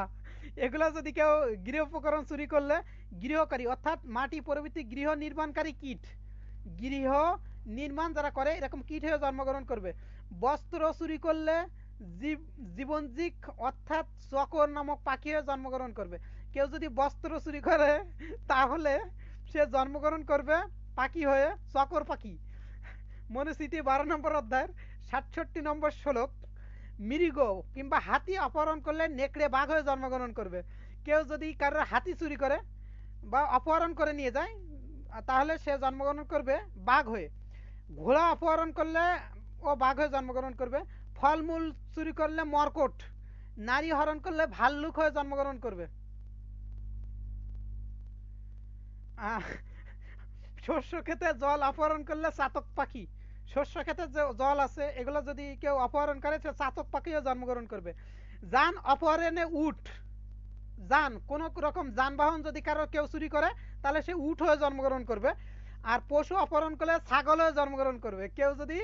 এগুলো যদি কেউ গৃহ উপকরণ চুরি করলে গৃহকারী অর্থাৎ মাটি প্রভৃতি গৃহ নির্মাণকারী কীট, গৃহ নির্মাণ যারা করে এরকম কীট হয়ে জন্মগ্রহণ করবে। বস্ত্র চুরি করলে জীবনজিক অর্থাৎ চকর নামক পাখি হয়ে জন্মগ্রহণ করবে। কেউ যদি বস্ত্র চুরি করে তাহলে সে জন্মগ্রহণ করবে পাখি হয়ে, চকর পাখি। মনুস্মৃতি 12 নম্বর অধ্যায়ের 67 নম্বর শ্লোক, মৃগ কিংবা হাতি অপহরণ করলে নেকড়ে বাঘ হয়ে জন্মগ্রহণ করবে। কেউ যদি কারোর হাতি চুরি করে বা অপহরণ করে নিয়ে যায় তাহলে সে জন্মগ্রহণ করবে বাঘ হয়ে। ঘোড়া অপহরণ করলে ও বাঘ হয়ে জন্মগ্রহণ করবে। ফলমূল চুরি করলে মরকট, নারী হরণ করলে ভাল্লুক হয়ে জন্মগ্রহণ করবে। শস্য ক্ষেতে জল অপহরণ করলে চাতক পাখি, শস্য ক্ষেতে যে জল আছে এগুলো যদি কেউ অপহরণ করে সে চাতক পাখিও জন্মগ্রহণ করবে। যান অপহরণে উট, যান কোন রকম যানবাহন যদি কারো কেউ চুরি করে তাহলে সে উট হয়ে জন্মগ্রহণ করবে। আর পশু অপহরণ করলে ছাগল হয়ে জন্মগ্রহণ করবে। কেউ যদি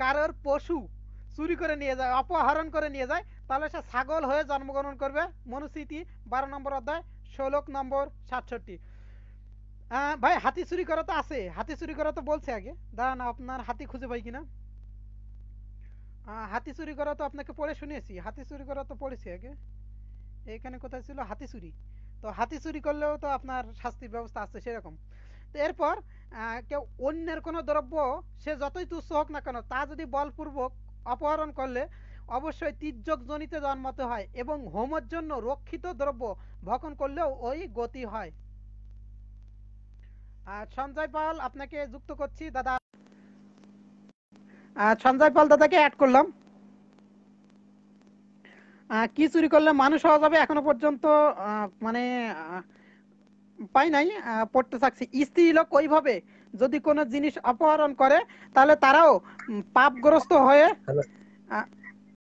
কারোর পশু চুরি করে নিয়ে যায়, অপহরণ করে নিয়ে যায়, তাহলে সে ছাগল হয়ে জন্মগ্রহণ করবে। মনুস্মৃতি 12 নম্বর অধ্যায় শ্লোক নম্বর 67। ভাই হাতি চুরি করা তো আছে, হাতি চুরি করা তো বলছে আগে, দাঁড়ান আপনার হাতি খুঁজে পাই কিনা। হাতি চুরি করা তো আপনাকে পড়ে শুনিয়েছি, হাতি চুরি করা তো পড়েছি আগে। এখানে কোথায় ছিল হাতি চুরি? তো হাতি চুরি করলেও তো আপনার শাস্তির ব্যবস্থা আছে সেরকম। তো এরপর কেউ অন্যের কোনো দ্রব্য সে যতই তুচ্ছ হোক না কেন তা যদি বলপূর্বক অপহরণ করলে অবশ্যই তির্যক জনিতে জন্মাতে হয় এবং হোমের জন্য রক্ষিত দ্রব্য ভক্ষণ করলেও ওই গতি হয়। সঞ্জয় পাল আপনাকে যুক্ত করছি দাদা। সঞ্জয় পাল দাদাকে অ্যাড করলাম। কি চুরি করলে মানুষ হওয়া যাবে এখনো পর্যন্ত মানে পাই নাই, পড়তে থাকছি। স্ত্রী লোক ওইভাবে যদি কোনো জিনিস অপহরণ করে তাহলে তারাও পাপগ্রস্ত হয়ে